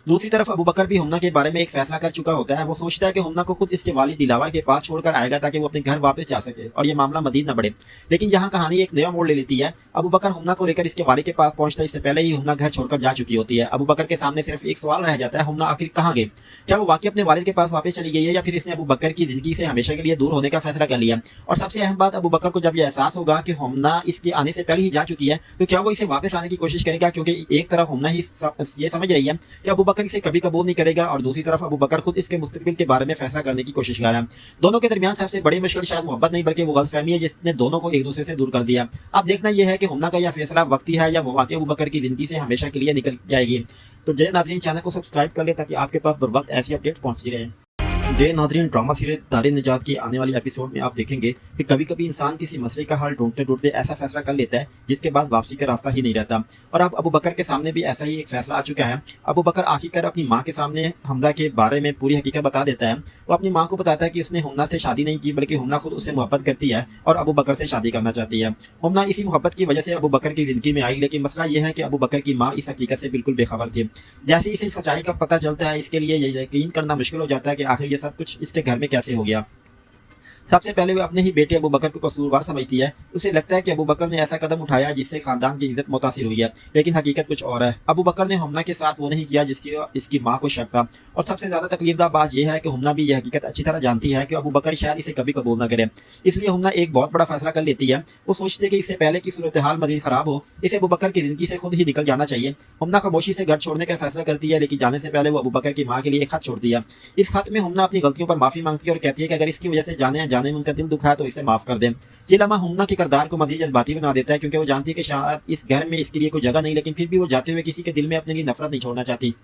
दूसरी तरफ अबू बकर भी हमना के बारे में एक फैसला कर चुका होता है। वो सोचता है कि हमना को खुद इसके वालिद दिलावर के पास छोड़कर आएगा ताकि वो अपने घर वापस जा सके और ये मामला मजीद न बढ़े। लेकिन यहाँ कहानी एक नया मोड़ ले लेती है। अबू बकर हमना को लेकर इसके वालिद के पास पहुंचता है। इससे पहले ही हमना घर छोड़कर जा चुकी होती है। अबू बकर के सामने सिर्फ एक सवाल रह जाता है, हमना आखिर कहाँ गई? क्या वो वाकई अपने वालिद के पास वापस चली गई है या फिर इसने अबू बकर की जिंदगी से हमेशा के लिए दूर होने का फैसला कर लिया? और सबसे अहम बात, अबू बकर को जब यह एहसास होगा कि हमना इसके आने से पहले ही जा चुकी है तो क्या वो इसे वापस लाने की कोशिश करेगा? क्योंकि एक तरफ हमना ही ये समझ रही है कि अबू बकर इसे कभी कबूल करेगा और दूसरी तरफ अबू बकर खुद इसके मुस्तकबिल के बारे में फैसला करने की कोशिश कर रहा है। दोनों के दरमियान सबसे बड़ी मुश्किल शायद मोहब्बत नहीं बल्कि वो गलतफहमी है जिसने दोनों को एक दूसरे से दूर कर दिया। अब देखना यह है कि हमना का यह फैसला वक्ती है या वो वाकई अबू बकर की जिंदगी से हमेशा के लिए निकल जाएगी। तो जय नाज़रीन, चैनल को सब्सक्राइब कर ले ताकि आपके पास बर वक्त ऐसी अपडेट पहुंचती रहे। जे नाज़रीन ड्रामा सीरीज दारे निजात की आने वाली एपिसोड में आप देखेंगे कि कभी कभी इंसान किसी मसले का हल ढूंढते ढूंढते ऐसा फैसला कर लेता है जिसके बाद वापसी का रास्ता ही नहीं रहता। और अब अबू बकर के सामने भी ऐसा ही एक फैसला आ चुका है। अबू बकर आखिरकार अपनी माँ के सामने हमजा के बारे में पूरी हकीकत बता देता है। वो अपनी माँ को बताता है कि उसने हमना से शादी नहीं की बल्कि हमना खुद उससे मोहब्बत करती है और अबू बकर से शादी करना चाहती है। हमना इसी मोहब्बत की वजह से अबू बकर की जिंदगी में आई, लेकिन मसला यह है कि अबू बकर की माँ इस हकीकत से बिल्कुल बेखबर थी। जैसे इसे सच्चाई का पता चलता है, इसके लिए यकीन करना मुश्किल हो जाता है कि आखिर ये सब कुछ इसके घर में कैसे हो गया। सबसे पहले वो अपने ही बेटे अबू बकर को कसूरवार समझती है। उसे लगता है कि अबू बकर ने ऐसा कदम उठाया जिससे खानदान की इज्जत मुतासिर हुई है, लेकिन हकीकत कुछ और है। अबू बकर ने हमना के साथ वो नहीं किया जिसकी इसकी माँ को शक था। और सबसे ज्यादा तकलीफदा बात यह है कि हमना भी यह हकीकत अच्छी तरह जानती है कि अबू बकर शायद इसे कभी कबूल न करे। इसलिए हमना एक बहुत बड़ा फैसला कर लेती है। वो सोचती है कि इससे पहले की सूरत हाल मजीद खराब हो, इसे अबू बकर की जिंदगी से खुद ही निकल जाना चाहिए। हमना खामोशी से घर छोड़ने का फैसला करती है, लेकिन जाने से पहले वो अबू बकर की माँ के लिए एक खत छोड़ती है। इस खत में हमना अपनी गलतियों पर माफी मांगती है और कहती है कि अगर इसकी वजह से जाने या जाने में उनका दिल दुखा तो इसे माफ कर दें। ये लम्हा हमना के किरदार को मजीद जज्बाती बना देता है, क्योंकि वो जानती है कि शायद इस घर में इसके लिए कोई जगह नहीं, लेकिन फिर भी वो जाते हुए किसी के दिल में अपने लिए नफरत नहीं छोड़ना चाहती।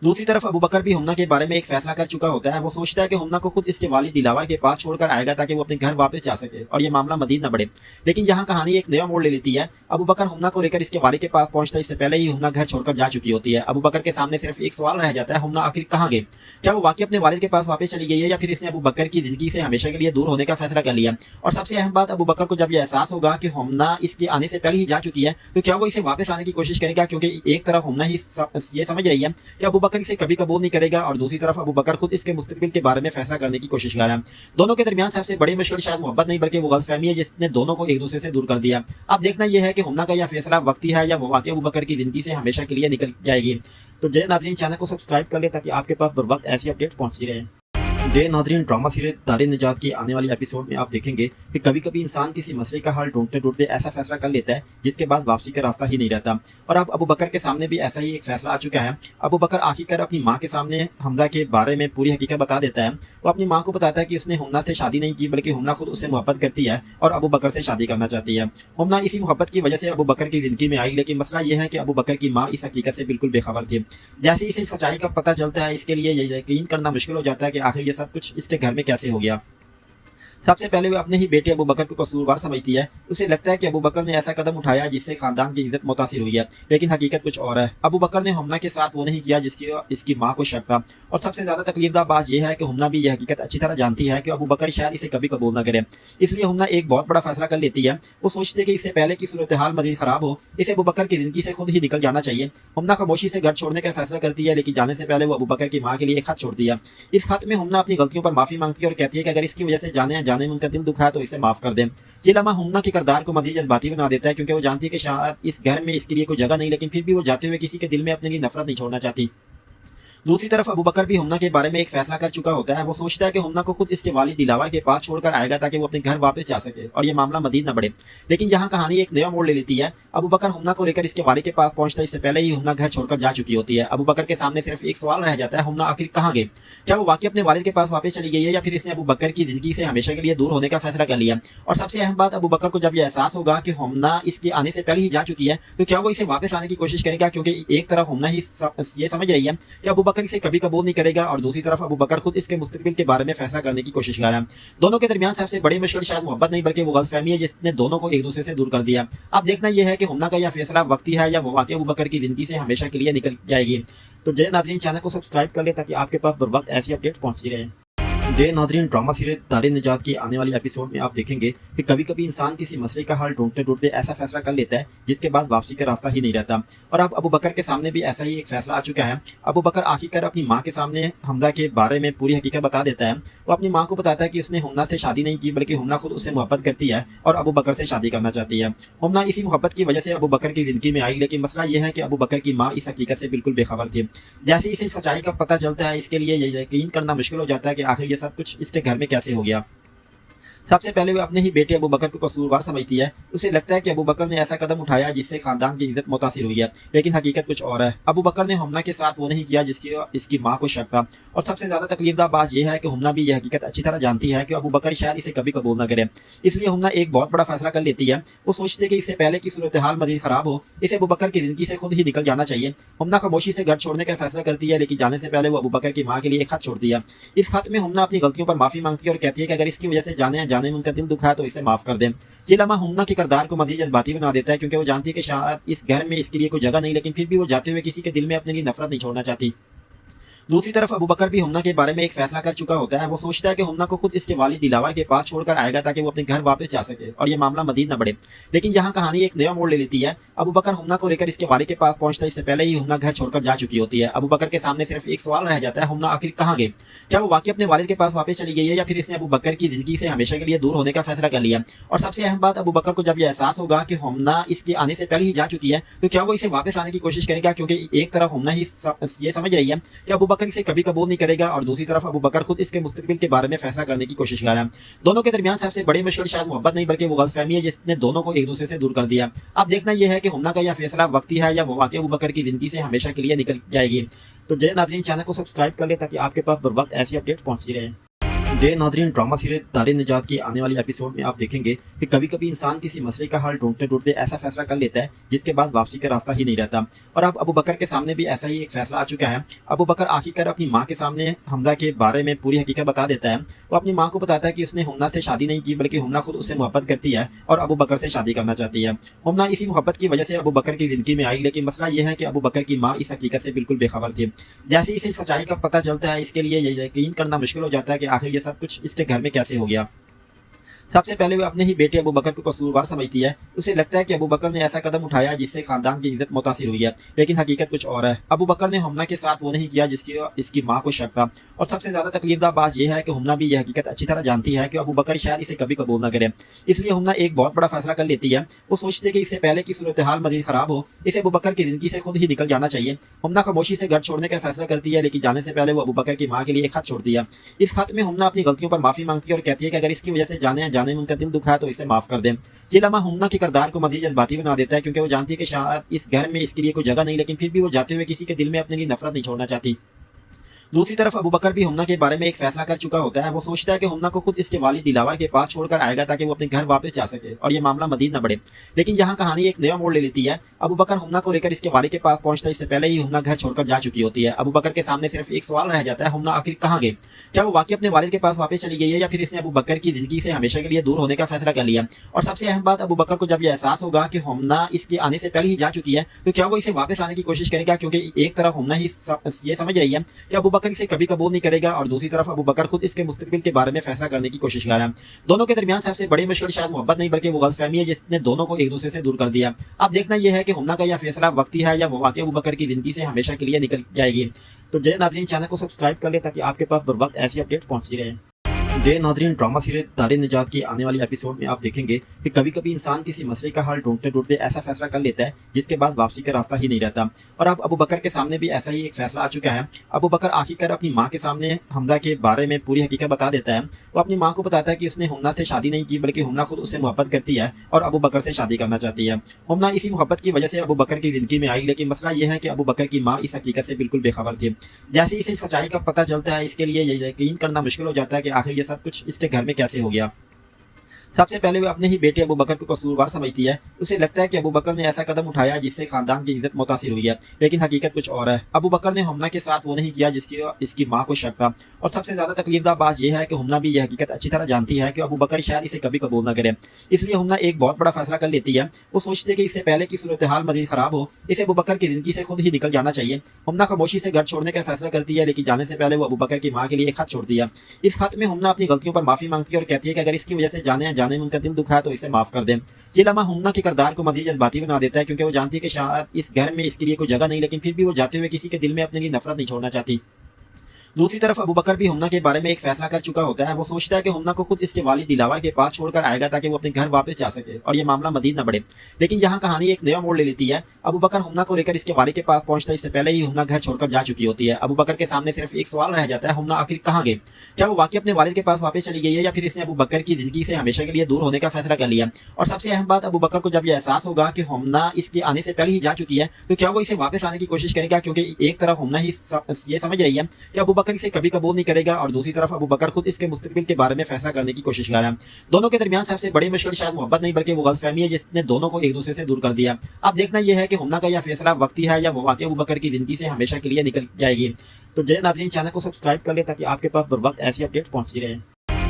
दूसरी तरफ अबू बकर भी हमना के बारे में एक फैसला कर चुका होता है। वो सोचता है कि हमना को खुद इसके वालिद दिलावर के पास छोड़कर आएगा ताकि वो अपने घर वापस जा सके और ये मामला मजीद न बढ़े। लेकिन यहाँ कहानी एक नया मोड़ ले लेती है। अबू बकर हमना को लेकर इसके वालिद के पास पहुंचता है। इससे पहले ही हमना घर छोड़कर जा चुकी होती है। अबू बकर के सामने सिर्फ एक सवाल रह जाता है, हमना आखिर कहाँ गई? क्या वो वाकई अपने वालिद के पास वापस चली गई है या फिर इसने अबू बकर की जिंदगी से हमेशा के लिए दूर होने का फैसला कर लिया? और सबसे अहम बात, अबू बकर को जब यह एहसास होगा कि हमना इसके आने से पहले ही जा चुकी है तो क्या वो इसे वापस लाने की कोशिश करेगा? क्योंकि एक तरफ हमना ही ये समझ रही है कि अबू बकर इसे कभी कबूल करेगा और दूसरी तरफ अबू बकर खुद इसके मुस्तकबिल के बारे में फैसला करने की कोशिश कर रहा है। दोनों के दरमियान सबसे बड़ी मुश्किल शायद मोहब्बत नहीं बल्कि वो गलतफहमी है जिसने दोनों को एक दूसरे से दूर कर दिया। अब देखना यह है कि हमना का यह फैसला वक्ती है या वो वाकई अबू बकर की जिंदगी से हमेशा के लिए निकल जाएगी। तो जय नाज़रीन, चैनल को सब्सक्राइब कर ले ताकि आपके पास बर वक्त ऐसी अपडेट पहुंचती रहे। जे नाज़रीन ड्रामा सीरीज दारे निजात की आने वाली एपिसोड में आप देखेंगे कि कभी कभी इंसान किसी मसले का हल ढूंढते ढूंढते ऐसा फैसला कर लेता है जिसके बाद वापसी का रास्ता ही नहीं रहता। और अब अबू बकर के सामने भी ऐसा ही एक फैसला आ चुका है। अबू बकर आखिरकार अपनी माँ के सामने हमजा के बारे में पूरी हकीकत बता देता है। वो अपनी माँ को बताता है कि उसने हमना से शादी नहीं की बल्कि हमना खुद उससे मोहब्बत करती है और अबू बकर से शादी करना चाहती है। हमना इसी मोहब्बत की वजह से अबू बकर की जिंदगी में आई, लेकिन मसला यह है कि अबू बकर की माँ इस हकीकत से बिल्कुल बेखबर थी। जैसे इसे सच्चाई का पता चलता है, इसके लिए यकीन करना मुश्किल हो जाता है कि आखिर ये सब कुछ इसके घर में कैसे हो गया। सबसे पहले वो अपने ही बेटे अबू बकर को कसूरवार समझती है। उसे लगता है कि अबू बकर ने ऐसा कदम उठाया जिससे खानदान की इज्जत मुतासिर हुई है, लेकिन हकीकत कुछ और है। अबू बकर ने हुम्ना के साथ वो नहीं किया जिसकी इसकी माँ को शक था। और सबसे ज्यादा तकलीफदा बात यह है कि हुम्ना भी यह हकीकत अच्छी तरह जानती है कि अबू बकर शायद इसे कभी कबूल न करे। इसलिए हुम्ना एक बहुत बड़ा फैसला कर लेती है। वो सोचती है कि इससे पहले की सूरत हाल मजीद खराब हो, इसे अबू बकर की जिंदगी से खुद ही निकल जाना चाहिए। हुम्ना खामोशी से घर छोड़ने का फैसला करती है, लेकिन जाने से पहले वो अबू बकर की माँ के लिए एक खत छोड़ती है। इस खत में हुम्ना अपनी गलतियों पर माफी मांगती है और कहती है कि अगर इसकी वजह से जाने अनजाने में उनका दिल दुखा है तो इसे माफ कर दें। ये लम्हा हुम्ना के किरदार को मजीद जज्बाती बना देता है, क्योंकि वो जानती है कि शायद इस घर में इसके लिए कोई जगह नहीं, लेकिन फिर भी वो जाते हुए किसी के दिल में अपने लिए नफरत नहीं छोड़ना चाहती। दूसरी तरफ अबू बकर भी हुम्ना के बारे में एक फैसला कर चुका होता है। वो सोचता है कि हुम्ना को खुद इसके वालिद दिलावर के पास छोड़कर आएगा ताकि वो अपने घर वापस जा सके और ये मामला मजीद न बढ़े। लेकिन यहाँ कहानी एक नया मोड़ ले लेती है। अबू बकर हुम्ना को लेकर इसके वालिद के पास पहुंचता है, इससे पहले ही हुम्ना घर छोड़कर जा चुकी होती है। अबू बकर के सामने सिर्फ एक सवाल रह जाता है, हुम्ना आखिर कहाँ गए? क्या वो वाकई अपने वालिद के पास वापस चली गई है, या फिर इसने अबू बकर की जिंदगी से हमेशा के लिए दूर होने का फैसला कर लिया? और सबसे अहम बात, अबू बकर को जब यह एहसास होगा कि हुम्ना इसके आने से पहले ही जा चुकी है, तो क्या वो इसे वापस लाने की कोशिश करेगा? क्योंकि एक तरफ हुम्ना ही ये समझ रही है कि अबू बकर इसे कभी कबूल नहीं करेगा, और दूसरी तरफ अबू बकर खुद इसके मुस्तकबिल के बारे में फैसला करने की कोशिश कर रहा है। दोनों के दरमियान सबसे बड़ी मुश्किल शायद मोहब्बत नहीं बल्कि वो गलतफहमी है जिसने दोनों को एक दूसरे से दूर कर दिया। अब देखना यह है कि हुम्ना का यह फैसला वक्ती है या वो वाकई अबू बकर की जिंदगी से हमेशा के लिए निकल जाएगी। तो जय नाज़रीन, चैनल को सब्सक्राइब कर ले ताकि आपके पास बर वक्त ऐसी अपडेट पहुंचती रहे। जय नाज़रीन, ड्रामा सीरियल दारे निजात की आने वाली एपिसोड में आप देखेंगे कि कभी कभी इंसान किसी मसले का हल ढूंढते ढूंढते ऐसा फैसला कर लेता है जिसके बाद वापसी का रास्ता ही नहीं रहता। और अब अबू बकर के सामने भी ऐसा ही एक फैसला आ चुका है। अबू बकर आखिरकार अपनी माँ के सामने हमजा के बारे में पूरी हकीकत बता देता है। वो अपनी माँ को बताता है कि उसने हुम्ना से शादी नहीं की, बल्कि हुम्ना खुद उससे मोहब्बत करती है और अबू बकर से शादी करना चाहती है। हुम्ना इसी मोहब्बत की वजह से अबू बकर की जिंदगी में आई, लेकिन मसला यह है कि अबू बकर की माँ इस हकीकत से बिल्कुल बेखबर थी। जैसे इसे सच्चाई का पता चलता है, इसके लिए यकीन करना मुश्किल हो जाता है कि आखिर ये सब कुछ इसके घर में कैसे हो गया। सबसे पहले वो अपने ही बेटे अबू बकर को कसूरवार समझती है। उसे लगता है कि अबू बकर ने ऐसा कदम उठाया जिससे खानदान की इज्जत मुतासिर हुई है, लेकिन हकीकत कुछ और है। अबू बकर ने हुम्ना के साथ वो नहीं किया जिसकी इसकी माँ को शक था। और सबसे ज्यादा तकलीफदा बात यह है कि हुम्ना भी यह हकीकत अच्छी तरह जानती है कि अबू बकर शायद इसे कभी कबूल न करे। इसलिए हुम्ना एक बहुत बड़ा फैसला कर लेती है। वो सोचती है कि इससे पहले की सूरत हाल मजीद खराब हो, इसे अबू बकर की जिंदगी से खुद ही निकल जाना चाहिए। हुम्ना खामोशी से घर छोड़ने का फैसला करती है, लेकिन जाने से पहले वो अबू बकर की माँ के लिए एक खत छोड़ती है। इस खत में हुम्ना अपनी गलतियों पर माफी मांगती है और कहती है कि अगर इसकी वजह से जाने अनजाने में उनका दिल दुखा तो इसे माफ कर दें। ये लम्हा हुम्ना के किरदार को मजीद जज्बाती बना देता है, क्योंकि वो जानती है कि शायद इस घर में इसके लिए कोई जगह नहीं, लेकिन फिर भी वो जाते हुए किसी के दिल में अपने लिए नफरत नहीं छोड़ना चाहती। दूसरी तरफ अबू बकर भी हुम्ना के बारे में एक फैसला कर चुका होता है। वो सोचता है कि हुम्ना को खुद इसके वालिद दिलावर के पास छोड़कर आएगा ताकि वो अपने घर वापस जा सके और ये मामला मजीद न बढ़े। लेकिन यहाँ कहानी एक नया मोड़ ले लेती है। अबू बकर हुम्ना को लेकर इसके वालिद के पास पहुंचता है, इससे पहले ही हुम्ना घर छोड़कर जा चुकी होती है। अबू बकर के सामने सिर्फ एक सवाल रह जाता है, हुम्ना आखिर कहाँ गए? क्या वो वाकई अपने वालिद के पास वापस चली गई है, या फिर इसने अबू बकर की जिंदगी से हमेशा के लिए दूर होने का फैसला कर लिया? और सबसे अहम बात, अबू बकर को जब यह एहसास होगा कि हुम्ना इसके आने से पहले ही जा चुकी है, तो क्या वो इसे वापस लाने की कोशिश करेगा? क्योंकि एक तरफ हुम्ना ही ये समझ रही है कि अबू बकर इसे कभी कबूल करेगा, और दूसरी तरफ अबू बकर खुद इसके मुस्तकबिल के बारे में फैसला करने की कोशिश कर रहा है। दोनों के दरमियान सबसे बड़ी मुश्किल शायद मोहब्बत नहीं बल्कि वो गलतफहमी है जिसने दोनों को एक दूसरे से दूर कर दिया। अब देखना यह है कि हुम्ना का यह फैसला वक्ती है या वो वाकई अबू बकर की जिंदगी से हमेशा के लिए निकल जाएगी। तो जय नाज़रीन, चैनल को सब्सक्राइब कर ले ताकि आपके पास बर वक्त ऐसी अपडेट पहुंचती रहे। जय नाज़रीन, ड्रामा सीरियल दारे निजात की आने वाली एपिसोड में आप देखेंगे कि कभी कभी इंसान किसी मसले का हल ढूंढते ढूंढते ऐसा फैसला कर लेता है जिसके बाद वापसी का रास्ता ही नहीं रहता। और अब अबू बकर के सामने भी ऐसा ही एक फैसला आ चुका है। अबू बकर आखिरकार अपनी माँ के सामने हमजा के बारे में पूरी हकीकत बता देता है। वो अपनी माँ को बताता है कि उसने हुम्ना से शादी नहीं की, बल्कि हुम्ना खुद उससे मोहब्बत करती है और अबू बकर से शादी करना चाहती है। हुम्ना इसी मोहब्बत की वजह से अबू बकर की जिंदगी में आई, लेकिन मसला यह है कि अबू बकर की माँ इस हकीकत से बिल्कुल बेखबर थी। जैसे इसे सच्चाई का पता चलता है, इसके लिए यकीन करना मुश्किल हो जाता है कि आखिर ये सब कुछ इसके घर में कैसे हो गया। सबसे पहले वो अपने ही बेटे अबू बकर को कसूरवार समझती है। उसे लगता है कि अबू बकर ने ऐसा कदम उठाया जिससे खानदान की इज्जत मुतासिर हुई है, लेकिन हकीकत कुछ और है। अबू बकर ने हुम्ना के साथ वो नहीं किया जिसकी इसकी माँ को शक था। और सबसे ज्यादा तकलीफदा बात यह है कि हुम्ना भी यह हकीकत अच्छी तरह जानती है कि अबू बकर शायद इसे कभी कबूल न करे। इसलिए हुम्ना एक बहुत बड़ा फैसला कर लेती है। वो सोचती है कि इससे पहले की सूरत हाल मजीद खराब हो, इसे अबू बकर की जिंदगी से खुद ही निकल जाना चाहिए। हुम्ना खामोशी से घर छोड़ने का फैसला करती है, लेकिन जाने से पहले वो अबू बकर की माँ के लिए एक खत छोड़ती है। इस खत में हुम्ना अपनी गलतियों पर माफी मांगती है और कहती है कि अगर इसकी वजह से जाने अनजाने में उनका दिल दुखा तो इसे माफ कर दें। ये लम्हा हुम्ना के किरदार को मजीद जज्बाती बना देता है, क्योंकि वो जानती है कि शायद इस घर में इसके लिए कोई जगह नहीं, लेकिन फिर भी वो जाते हुए किसी के दिल में अपने लिए नफरत नहीं छोड़ना चाहती। दूसरी तरफ अबू बकर भी हुम्ना के बारे में एक फैसला कर चुका होता है। वो सोचता है कि हुम्ना को खुद इसके वालिद दिलावर के पास छोड़कर आएगा ताकि वो अपने घर वापस जा सके और ये मामला मजीद न बढ़े। लेकिन यहाँ कहानी एक नया मोड़ ले लेती है। अबू बकर हुम्ना को लेकर इसके वालिद के पास पहुंचता है, इससे पहले ही हुम्ना घर छोड़कर जा चुकी होती है। अबू बकर के सामने सिर्फ एक सवाल रह जाता है, हुम्ना आखिर कहाँ गई? क्या वो वाकई अपने वालिद के पास वापस चली गई है या फिर इसने अबू बकर की जिंदगी से हमेशा के लिए दूर होने का फैसला कर लिया? और सबसे अहम बात, अबू बकर को जब यह एहसास होगा कि हुम्ना इसके आने से पहले ही जा चुकी है तो क्या वो इसे वापस लाने की कोशिश करेगा? क्योंकि एक तरफ हुम्ना ही ये समझ रही है कि अबू बकर इसे कभी कबूल नहीं करेगा और दूसरी तरफ अबू बकर खुद इसके मुस्तकबिल के बारे में फैसला करने की कोशिश कर रहा है। दोनों के दरमियान सबसे बड़ी मुश्किल शायद मोहब्बत नहीं बल्कि वो गलतफहमी है जिसने दोनों को एक दूसरे से दूर कर दिया। अब देखना यह है कि हुम्ना का यह फैसला वक्ती है या वो वाकई अबू बकर की जिंदगी से हमेशा के लिए निकल जाएगी। तो जय नाज़रीन, चैनल को सब्सक्राइब कर ले ताकि आपके पास बर वक्त ऐसी अपडेट पहुंचती रहे। जय नाज़रीन, ड्रामा सीरियल दारे निजात की आने वाली एपिसोड में आप देखेंगे कि कभी कभी इंसान किसी मसले का हल ढूंढते ढूंढते ऐसा फैसला कर लेता है जिसके बाद वापसी का रास्ता ही नहीं रहता। और अब अबू बकर के सामने भी ऐसा ही एक फैसला आ चुका है। अबू बकर आखिरकार अपनी माँ के सामने हमजा के बारे में पूरी हकीकत बता देता है। वो अपनी माँ को बताता है कि उसने हुम्ना से शादी नहीं की बल्कि हुम्ना खुद उससे मोहब्बत करती है और अबू बकर से शादी करना चाहती है। हुम्ना इसी मोहब्बत की वजह से अबू बकर की जिंदगी में आई, लेकिन मसला यह है कि अबू बकर की माँ इस हकीकत से बिल्कुल बेखबर थी। जैसे इसे सच्चाई का पता चलता है, इसके लिए ये यकीन करना मुश्किल हो जाता है कि आखिर ये सब कुछ इसके घर में कैसे हो गया। सबसे पहले वो अपने ही बेटे अबू बकर को कसूरवार समझती है। उसे लगता है कि अबू बकर ने ऐसा कदम उठाया जिससे खानदान की इज्जत मुतासिर हुई है, लेकिन हकीकत कुछ और है। अबू बकर ने हुम्ना के साथ वो नहीं किया जिसकी इसकी माँ को शक था। और सबसे ज्यादा तकलीफदा बात यह है कि हुम्ना भी यह हकीकत अच्छी तरह जानती है कि अबू बकर शायद इसे कभी कबूल न करे। इसलिए हुम्ना एक बहुत बड़ा फैसला कर लेती है। वो सोचती है कि इससे पहले की सूरत हाल मजीद खराब हो, इसे अबू बकर की जिंदगी से खुद ही निकल जाना चाहिए। हुम्ना खामोशी से घर छोड़ने का फैसला करती है, लेकिन जाने से पहले वो अबू बकर की माँ के लिए एक खत छोड़ती है। इस खत में हुम्ना अपनी गलतियों पर माफी मांगती है और कहती है कि अगर इसकी वजह से जाने में उनका दिल दुखा तो इसे माफ कर दें। ये लम्हा हुम्ना के किरदार को मजीद जज्बाती बना देता है, क्योंकि वो जानती है कि शायद इस घर में इसके लिए कोई जगह नहीं, लेकिन फिर भी वो जाते हुए किसी के दिल में अपने लिए नफरत नहीं छोड़ना चाहती। दूसरी तरफ अबू बकर भी हुम्ना के बारे में एक फैसला कर चुका होता है। वो सोचता है कि हुम्ना को खुद इसके वालिद दिलावर के पास छोड़कर आएगा ताकि वो अपने घर वापस जा सके और ये मामला मजीद न बढ़े। लेकिन यहाँ कहानी एक नया मोड़ ले लेती है। अबू बकर हुम्ना को लेकर इसके वालिद के पास पहुंचता है, इससे पहले ही हुम्ना घर छोड़कर जा चुकी होती है। अबू बकर के सामने सिर्फ एक सवाल रह जाता है, हुम्ना आखिर कहाँ गई? क्या वो वाकई अपने वालिद के पास वापस चली गई है या फिर इसने अबू बकर की जिंदगी से हमेशा के लिए दूर होने का फैसला कर लिया? और सबसे अहम बात, अबू बकर को जब यह एहसास होगा कि हुम्ना इसके आने से पहले ही जा चुकी है तो क्या वो इसे वापस लाने की कोशिश करेगा? क्योंकि एक तरफ हुम्ना ही ये समझ रही है कि अबू बकर इसे कभी कबूल करेगा और दूसरी तरफ अबू बकर खुद इसके मुस्तकबिल के बारे में फैसला करने की कोशिश कर रहा है। दोनों के दरमियान सबसे बड़ी मुश्किल शायद मोहब्बत नहीं बल्कि वो गलतफहमी है जिसने दोनों को एक दूसरे से दूर कर दिया। अब देखना यह है कि हुम्ना का यह फैसला वक्ती है या वो वाकई अबू बकर की जिंदगी से हमेशा के लिए निकल जाएगी। तो जय नाज़रीन, चैनल को सब्सक्राइब कर ले ताकि आपके पास बर वक्त ऐसी अपडेट पहुंचती रहे।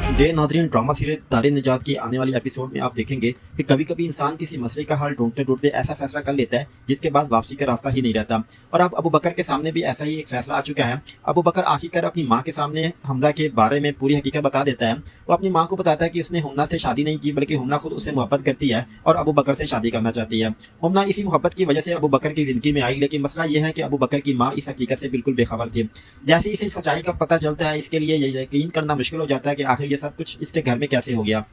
जय नाज़रीन, ड्रामा सीरियल दारे निजात की आने वाली एपिसोड में आप देखेंगे कि कभी कभी इंसान किसी मसले का हल ढूंढते ढूंढते ऐसा फैसला कर लेता है जिसके बाद वापसी का रास्ता ही नहीं रहता। और अब अबू बकर के सामने भी ऐसा ही एक फैसला आ चुका है। अबू बकर आखिरकार अपनी माँ के सामने हमजा के बारे में पूरी हकीकत बता देता है। वो अपनी माँ को बताता है कि उसने हुम्ना से शादी नहीं की बल्कि हुम्ना खुद उससे मोहब्बत करती है और अबू बकर से शादी करना चाहती है। हुम्ना इसी मोहब्बत की वजह से अबू बकर की जिंदगी में आई, लेकिन मसला यह है कि अबू बकर की माँ इस हकीकत से बिल्कुल बेखबर थी। जैसे इसे सच्चाई का पता चलता है, इसके लिए यकीन करना मुश्किल हो जाता है कि आखिर ये सब कुछ इसके घर में कैसे हो गया।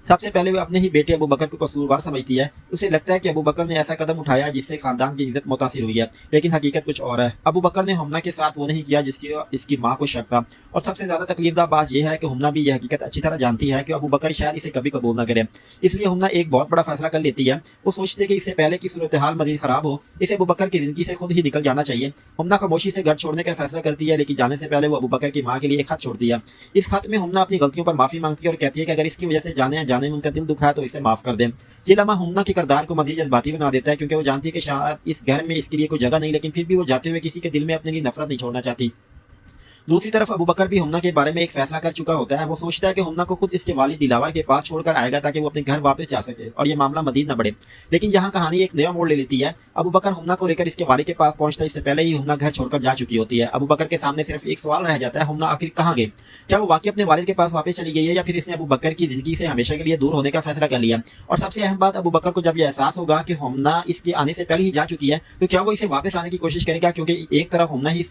सबसे पहले वो अपने ही बेटे अबू बकर को कसूरवार समझती है। उसे लगता है कि अबू बकर ने ऐसा कदम उठाया जिससे खानदान की इज्जत मुतासिर हुई है, लेकिन हकीकत कुछ और है। अबू बकर ने हुम्ना के साथ वो नहीं किया जिसकी इसकी माँ को शक था। और सबसे ज्यादा तकलीफदा बात यह है कि हुम्ना भी यह हकीकत अच्छी तरह जानती है कि अबू बकर शायद इसे कभी कबूल न करे। इसलिए हुम्ना एक बहुत बड़ा फैसला कर लेती है। वो सोचती है कि इससे पहले की सूरत हाल मजीद खराब हो, इसे अबू बकर की जिंदगी से खुद ही निकल जाना चाहिए। हुम्ना खामोशी से घर छोड़ने का फैसला करती है, लेकिन जाने से पहले वो अबू बकर की माँ के लिए एक खत छोड़ती है। इस खत में हुम्ना अपनी गलतियों पर माफी मांगती है और कहती है कि अगर इसकी वजह से जाने में उनका दिल दुखा तो इसे माफ कर दें। ये लम्हा हुम्ना के किरदार को मजीद जज्बाती बना देता है, क्योंकि वो जानती है कि शायद इस घर में इसके लिए कोई जगह नहीं, लेकिन फिर भी वो जाते हुए किसी के दिल में अपने लिए नफरत नहीं छोड़ना चाहती। दूसरी तरफ अबू बकर भी हुम्ना के बारे में एक फैसला कर चुका होता है। वो सोचता है कि हुम्ना को खुद इसके वालिद दिलावर के पास छोड़कर आएगा ताकि वो अपने घर वापस जा सके और ये मामला मजीद न बढ़े। लेकिन यहाँ कहानी एक नया मोड़ ले लेती है। अबू बकर हुम्ना को लेकर इसके वालिद के पास पहुंचता है, इससे पहले ही हुम्ना घर छोड़कर जा चुकी होती है। अबू बकर के सामने सिर्फ एक सवाल रह जाता है, हुम्ना आखिर कहाँ गई? क्या वो वाकई अपने वालिद के पास वापस चली गई है या फिर इसने अबू बकर की जिंदगी से हमेशा के लिए दूर होने का फैसला कर लिया? और सबसे अहम बात, अबू बकर को जब यह एहसास होगा कि हुम्ना इसके आने से पहले ही जा चुकी है तो क्या वो इसे वापस लाने की कोशिश करेगा? क्योंकि एक तरफ हुम्ना ही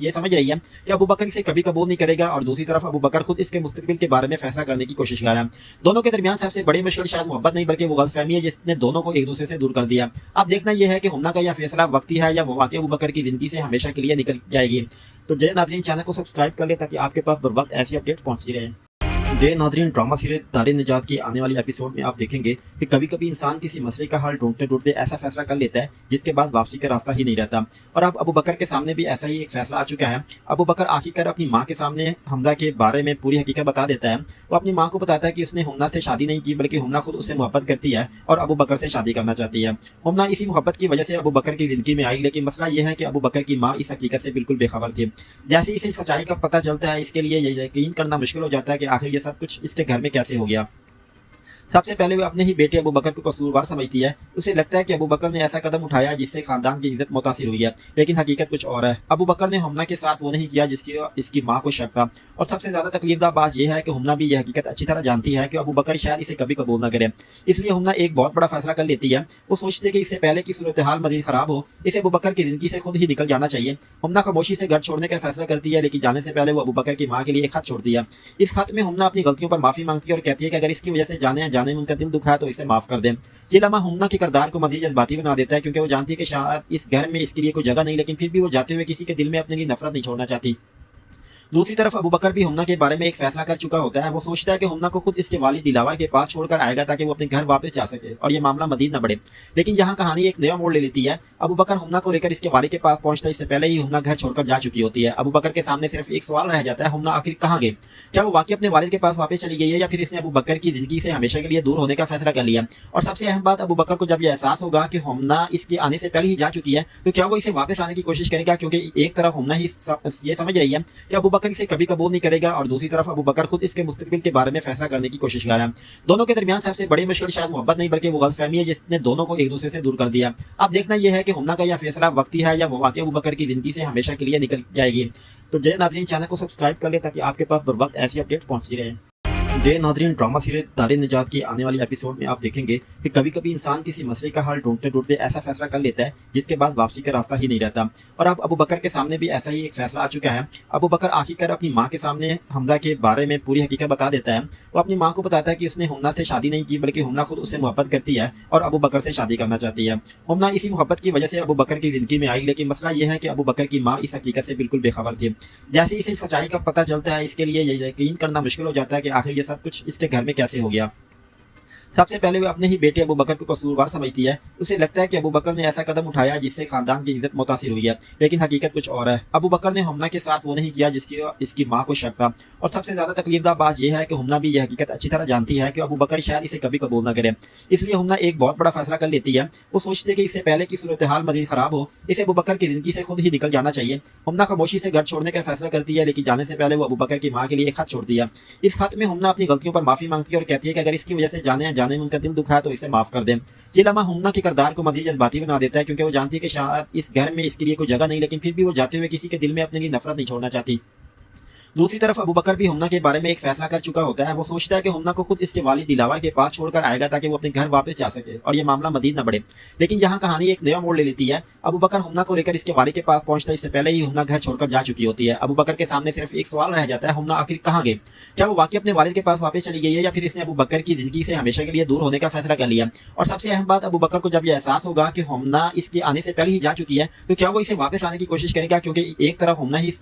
ये समझ रही है कि अबू बकर इसे कभी कबूल करेगा और दूसरी तरफ अबू बकर खुद इसके मुस्तकबिल के बारे में फैसला करने की कोशिश कर रहा है। दोनों के दरमियान सबसे बड़ी मुश्किल शायद मोहब्बत नहीं बल्कि वो गलतफहमी है जिसने दोनों को एक दूसरे से दूर कर दिया। अब देखना यह है कि हुम्ना का यह फैसला वक्ती है या वो वाकई अबू बकर की जिंदगी से हमेशा के लिए निकल जाएगी। तो जय नाज़रीन, चैनल को सब्सक्राइब कर ले ताकि आपके पास बर वक्त ऐसी अपडेट पहुंचती रहे। ये नाज़रीन ड्रामा सीरियल दारे निजात की आने वाली एपिसोड में आप देखेंगे कि कभी कभी इंसान किसी मसले का हल ढूंढते ढूंढते ऐसा फैसला कर लेता है जिसके बाद वापसी का रास्ता ही नहीं रहता। और अब अबू बकर के सामने भी ऐसा ही एक फैसला आ चुका है। अबू बकर आखिरकार अपनी माँ के सामने हमजा के बारे में पूरी हकीकत बता देता है। वो अपनी माँ को बताता है कि उसने हमना से शादी नहीं की, बल्कि हमना खुद उससे मोहब्बत करती है और अबू बकर से शादी करना चाहती है। हमना इसी मोहब्बत की वजह से अबू बकर की जिंदगी में आई, लेकिन मसला यह है कि अबू बकर की माँ इस हकीकत से बिल्कुल बेखबर थी। जैसे इसे सच्चाई का पता चलता है, इसके लिए ये यकीन करना मुश्किल हो जाता है कि आखिर ये सब कुछ इसके घर में कैसे हो गया। सबसे पहले वो अपने ही बेटे अबू बकर को कसूरवार समझती है। उसे लगता है कि अबू बकर ने ऐसा कदम उठाया जिससे खानदान की इज्जत मुतासिर हुई है, लेकिन हकीकत कुछ और है। अबू बकर ने हमना के साथ वो नहीं किया जिसकी इसकी माँ को शक था। और सबसे ज्यादा तकलीफदा बात यह है कि हमना भी यह हकीकत अच्छी तरह जानती है कि अबू बकर शायद इसे कभी कबूल न करे। इसलिए हमना एक बहुत बड़ा फैसला कर लेती है। वो सोचती है कि इससे पहले की सूरत हाल मजीद खराब हो, इसे अबू बकर की जिंदगी से खुद ही निकल जाना चाहिए। हमना खामोशी से घर छोड़ने का फैसला करती है, लेकिन जाने से पहले वो अबू बकर की माँ के लिए एक खत छोड़ती है। इस खत में हमना अपनी गलतियों पर माफी मांगती है और कहती है कि अगर इसकी वजह से जाने अनजाने में उनका दिल दुखा तो इसे माफ कर दें। ये लम्हा हमना के किरदार को मजीद जज्बाती बना देता है, क्योंकि वो जानती है कि शायद इस घर में इसके लिए कोई जगह नहीं, लेकिन फिर भी वो जाते हुए किसी के दिल में अपने लिए नफरत नहीं छोड़ना चाहती। दूसरी तरफ अबू बकर भी हमना के बारे में एक फैसला कर चुका होता है। वो सोचता है कि हमना को खुद इसके वालिद दिलावर के पास छोड़कर आएगा ताकि वो अपने घर वापस जा सके और ये मामला मजीद न बढ़े। लेकिन यहाँ कहानी एक नया मोड़ ले लेती है। अबू बकर हमना को लेकर इसके वालिद के पास पहुंचता है, इससे पहले ही हमना घर छोड़कर जा चुकी होती है। अबू बकर के सामने सिर्फ एक सवाल रह जाता है, हमना आखिर कहाँ गई? क्या वो वाकई अपने वालिद के पास वापस चली गई है, या फिर इसने अबू बकर की जिंदगी से हमेशा के लिए दूर होने का फैसला कर लिया? और सबसे अहम बात, अबू बकर को जब यह एहसास होगा कि हमना इसके आने से पहले ही जा चुकी है, तो क्या वो इसे वापस लाने की कोशिश करेगा? क्योंकि एक तरफ हमना ही ये समझ रही है कि अबू बकर इसे कभी कबूल नहीं करेगा, और दूसरी तरफ अबू बकर खुद इसके मुस्तकबिल के बारे में फैसला करने की कोशिश कर रहा है। दोनों के दरमियान सबसे बड़ी मुश्किल शायद मोहब्बत नहीं, बल्कि वो गलतफहमी है जिसने दोनों को एक दूसरे से दूर कर दिया। अब देखना यह है कि हमना का यह फैसला वक्ती है या वो वाकई अबू बकर की जिंदगी से हमेशा के लिए निकल जाएगी। तो जय नाज़रीन, चैनल को सब्सक्राइब कर ले ताकि आपके पास बर वक्त ऐसी अपडेट पहुंचती रहे। ये नाज़रीन ड्रामा सीरियल दारे निजात की आने वाली एपिसोड में आप देखेंगे कि कभी कभी इंसान किसी मसले का हल ढूंढते ढूंढते ऐसा फैसला कर लेता है जिसके बाद वापसी का रास्ता ही नहीं रहता। और अब अबू बकर के सामने भी ऐसा ही एक फैसला आ चुका है। अबू बकर आखिरकार अपनी माँ के सामने हमजा के बारे में पूरी हकीकत बता देता है। वो अपनी माँ को बताता है कि उसने हमना से शादी नहीं की, बल्कि हमना खुद उससे मोहब्बत करती है और अबू बकर से शादी करना चाहती है। हमना इसी मोहब्बत की वजह से अबू बकर की जिंदगी में आई, लेकिन मसला यह है कि अबू बकर की माँ इस हकीकत से बिल्कुल बेखबर थी। जैसे इसे सच्चाई का पता चलता है, इसके लिए ये यकीन करना मुश्किल हो जाता है कि आखिर ये सब कुछ इसके घर में कैसे हो गया। सबसे पहले वो अपने ही बेटे अबू बकर को कसूरवार समझती है। उसे लगता है कि अबू बकर ने ऐसा कदम उठाया जिससे खानदान की इज्जत मुतासिर हुई है, लेकिन हकीकत कुछ और है। अबू बकर ने हमना के साथ वो नहीं किया जिसकी इसकी माँ को शक था। और सबसे ज्यादा तकलीफदा बात यह है कि हमना भी यह हकीकत अच्छी तरह जानती है कि अबू बकर शायद इसे कभी कबूल न करे। इसलिए हमना एक बहुत बड़ा फैसला कर लेती है। वो सोचती है कि इससे पहले की सूरत हाल मजीद खराब हो, इसे अबू बकर की जिंदगी से खुद ही निकल जाना चाहिए। हमना खामोशी से घर छोड़ने का फैसला करती है, लेकिन जाने से पहले वो अबू बकर की माँ के लिए एक खत छोड़ती है। इस खत में हमना अपनी गलतियों पर माफी मांगती है और कहती है कि अगर इसकी वजह से जाने अनजाने में उनका दिल दुखा तो इसे माफ कर दें। ये लम्हा हमना के किरदार को मजीद जज्बाती बना देता है, क्योंकि वो जानती है कि शायद इस घर में इसके लिए कोई जगह नहीं, लेकिन फिर भी वो जाते हुए किसी के दिल में अपने लिए नफरत नहीं छोड़ना चाहती। दूसरी तरफ अबू बकर भी हमना के बारे में एक फैसला कर चुका होता है। वो सोचता है कि हमना को खुद इसके वालिद दिलावर के पास छोड़कर आएगा ताकि वो अपने घर वापस जा सके और ये मामला मजीद न बढ़े। लेकिन यहाँ कहानी एक नया मोड़ ले लेती है। अबू बकर हमना को लेकर इसके वालिद के पास पहुंचता है, इससे पहले ही हमना घर छोड़कर जा चुकी होती है। अबू बकर के सामने सिर्फ एक सवाल रह जाता है, हमना आखिर कहाँ गई? क्या वो वाकई अपने वालिद के पास वापस चली गई है, या फिर इसने अबू बकर की जिंदगी से हमेशा के लिए दूर होने का फैसला कर लिया? और सबसे अहम बात, अबू बकर को जब यह एहसास होगा कि हमना इसके आने से पहले ही जा चुकी है, तो क्या वो इसे वापस लाने की कोशिश करेगा? क्योंकि एक तरफ हमना ही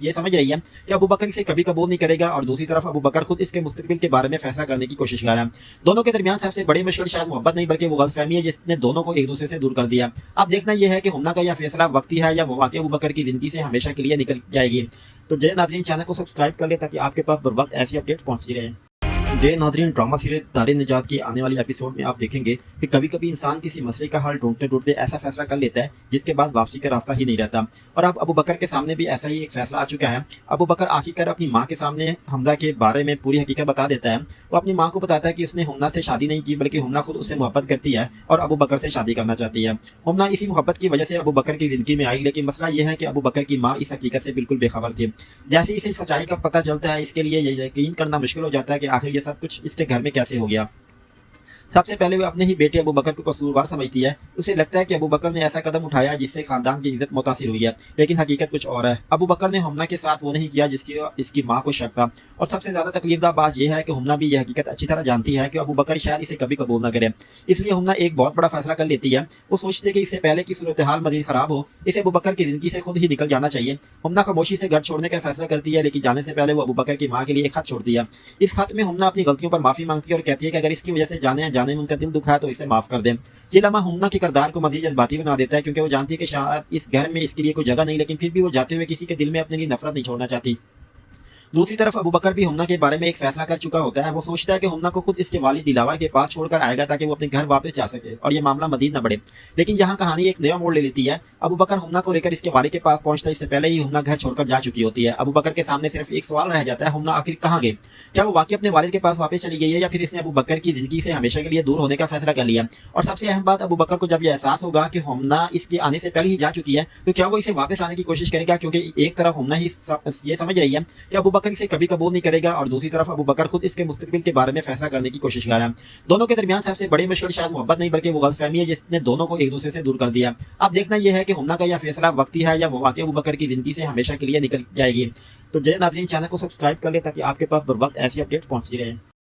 ये समझ रही है कि अबू बकर इसे कभी कबूल करेगा, और दूसरी तरफ अबू बकर खुद इसके मुस्तकबिल के बारे में फैसला करने की कोशिश कर रहा है। दोनों के दरमियान सबसे बड़ी मुश्किल शायद मोहब्बत नहीं, बल्कि वो गलतफहमी है जिसने दोनों को एक दूसरे से दूर कर दिया। अब देखना यह है कि हमना का यह फैसला वक्ती है या वो वाकई अबू बकर की जिंदगी से हमेशा के लिए निकल जाएगी। तो जय नाज़रीन, चैनल को सब्सक्राइब कर ले ताकि आपके पास बर वक्त ऐसी अपडेट पहुंचती रहे। ये नाज़रीन ड्रामा सीरियल दारे निजात की आने वाली एपिसोड में आप देखेंगे कि कभी कभी इंसान किसी मसले का हल ढूंढते ढूंढते ऐसा फैसला कर लेता है जिसके बाद वापसी का रास्ता ही नहीं रहता। और अब अबू बकर के सामने भी ऐसा ही एक फैसला आ चुका है। अबू बकर आखिरकार अपनी माँ के सामने हमजा के बारे में पूरी हकीकत बता देता है। वो अपनी माँ को बताता है कि उसने हमना से शादी नहीं की, बल्कि हमना खुद उससे मोहब्बत करती है और अबू बकर से शादी करना चाहती है। हमना इसी मोहब्बत की वजह से अबू बकर की जिंदगी में आई, लेकिन मसला यह है कि अबू बकर की माँ इस हकीकत से बिल्कुल बेखबर थी। जैसे इसे सच्चाई का पता चलता है, इसके लिए ये यकीन करना मुश्किल हो जाता है कि आखिर ये सब कुछ इसके घर में कैसे हो गया। सबसे पहले वो अपने ही बेटे अबू बकर को कसूरवार समझती है। उसे लगता है कि अबू बकर ने ऐसा कदम उठाया जिससे खानदान की इज्जत मुतासिर हुई है, लेकिन हकीकत कुछ और है। अबू बकर ने हुम्ना के साथ वो नहीं किया जिसकी इसकी माँ को शक था। और सबसे ज्यादा तकलीफदा बात यह है कि हुम्ना भी यह हकीकत अच्छी तरह जानती है कि अबू बकर शायद इसे कभी कबूल न करे। इसलिए हुम्ना एक बहुत बड़ा फैसला कर लेती है। वो सोचती है कि इससे पहले कि सूरत हाल मजीद खराब हो, इसे अबू बकर की जिंदगी से खुद ही निकल जाना चाहिए। हुम्ना खामोशी से घर छोड़ने का फैसला करती है, लेकिन जाने से पहले वो अबू बकर की माँ के लिए एक खत छोड़ती है। इस खत में हुम्ना अपनी गलतियों पर माफी मांगती है और कहती है कि अगर इसकी वजह से जाने में उनका दिल दुखा है तो इसे माफ कर दें। ये लम्हा हुम्ना के किरदार को मजीद जज्बाती बना देता है, क्योंकि वो जानती है कि शायद इस घर में इसके लिए कोई जगह नहीं, लेकिन फिर भी वो जाते हुए किसी के दिल में अपने लिए नफरत नहीं छोड़ना चाहती। दूसरी तरफ अबू बकर भी हुम्ना के बारे में एक फैसला कर चुका होता है। वो सोचता है कि हुम्ना को खुद इसके वालिद दिलावर के पास छोड़कर आएगा ताकि वो अपने घर वापस जा सके और ये मामला मजीद न बढ़े। लेकिन यहाँ कहानी एक नया मोड़ ले लेती है। अबू बकर हुम्ना को लेकर इसके वालिद के पास पहुंचता है, इससे पहले ही हुम्ना घर छोड़कर जा चुकी होती है। अबू बकर के सामने सिर्फ एक सवाल रह जाता है, हुम्ना आखिर कहाँ गई? क्या वो वाकई अपने वालिद के पास वापस चली गई है, या फिर इसने अबू बकर की जिंदगी से हमेशा के लिए दूर होने का फैसला कर लिया? और सबसे अहम बात, अबू बकर को जब यह एहसास होगा कि हुम्ना इसके आने से पहले ही जा चुकी है, तो क्या वो इसे वापस लाने की कोशिश करेगा? क्योंकि एक तरफ हुम्ना ही ये समझ रही है कि अबू बकर इसे कभी कबूल करेगा, और दूसरी तरफ अबू बकर खुद इसके मुस्तकबिल के बारे में फैसला करने की कोशिश कर रहा है। दोनों के दरमियान सबसे बड़ी मुश्किल शायद मोहब्बत नहीं, बल्कि वो गलतफहमी है जिसने दोनों को एक दूसरे से दूर कर दिया। अब देखना यह है कि हुम्ना का यह फैसला वक्ती है या वो वाकई अबू बकर की जिंदगी से हमेशा के लिए निकल जाएगी। तो जय नाज़रीन, चैनल को सब्सक्राइब कर ले ताकि आपके पास बर वक्त ऐसी अपडेट पहुंचती रहे।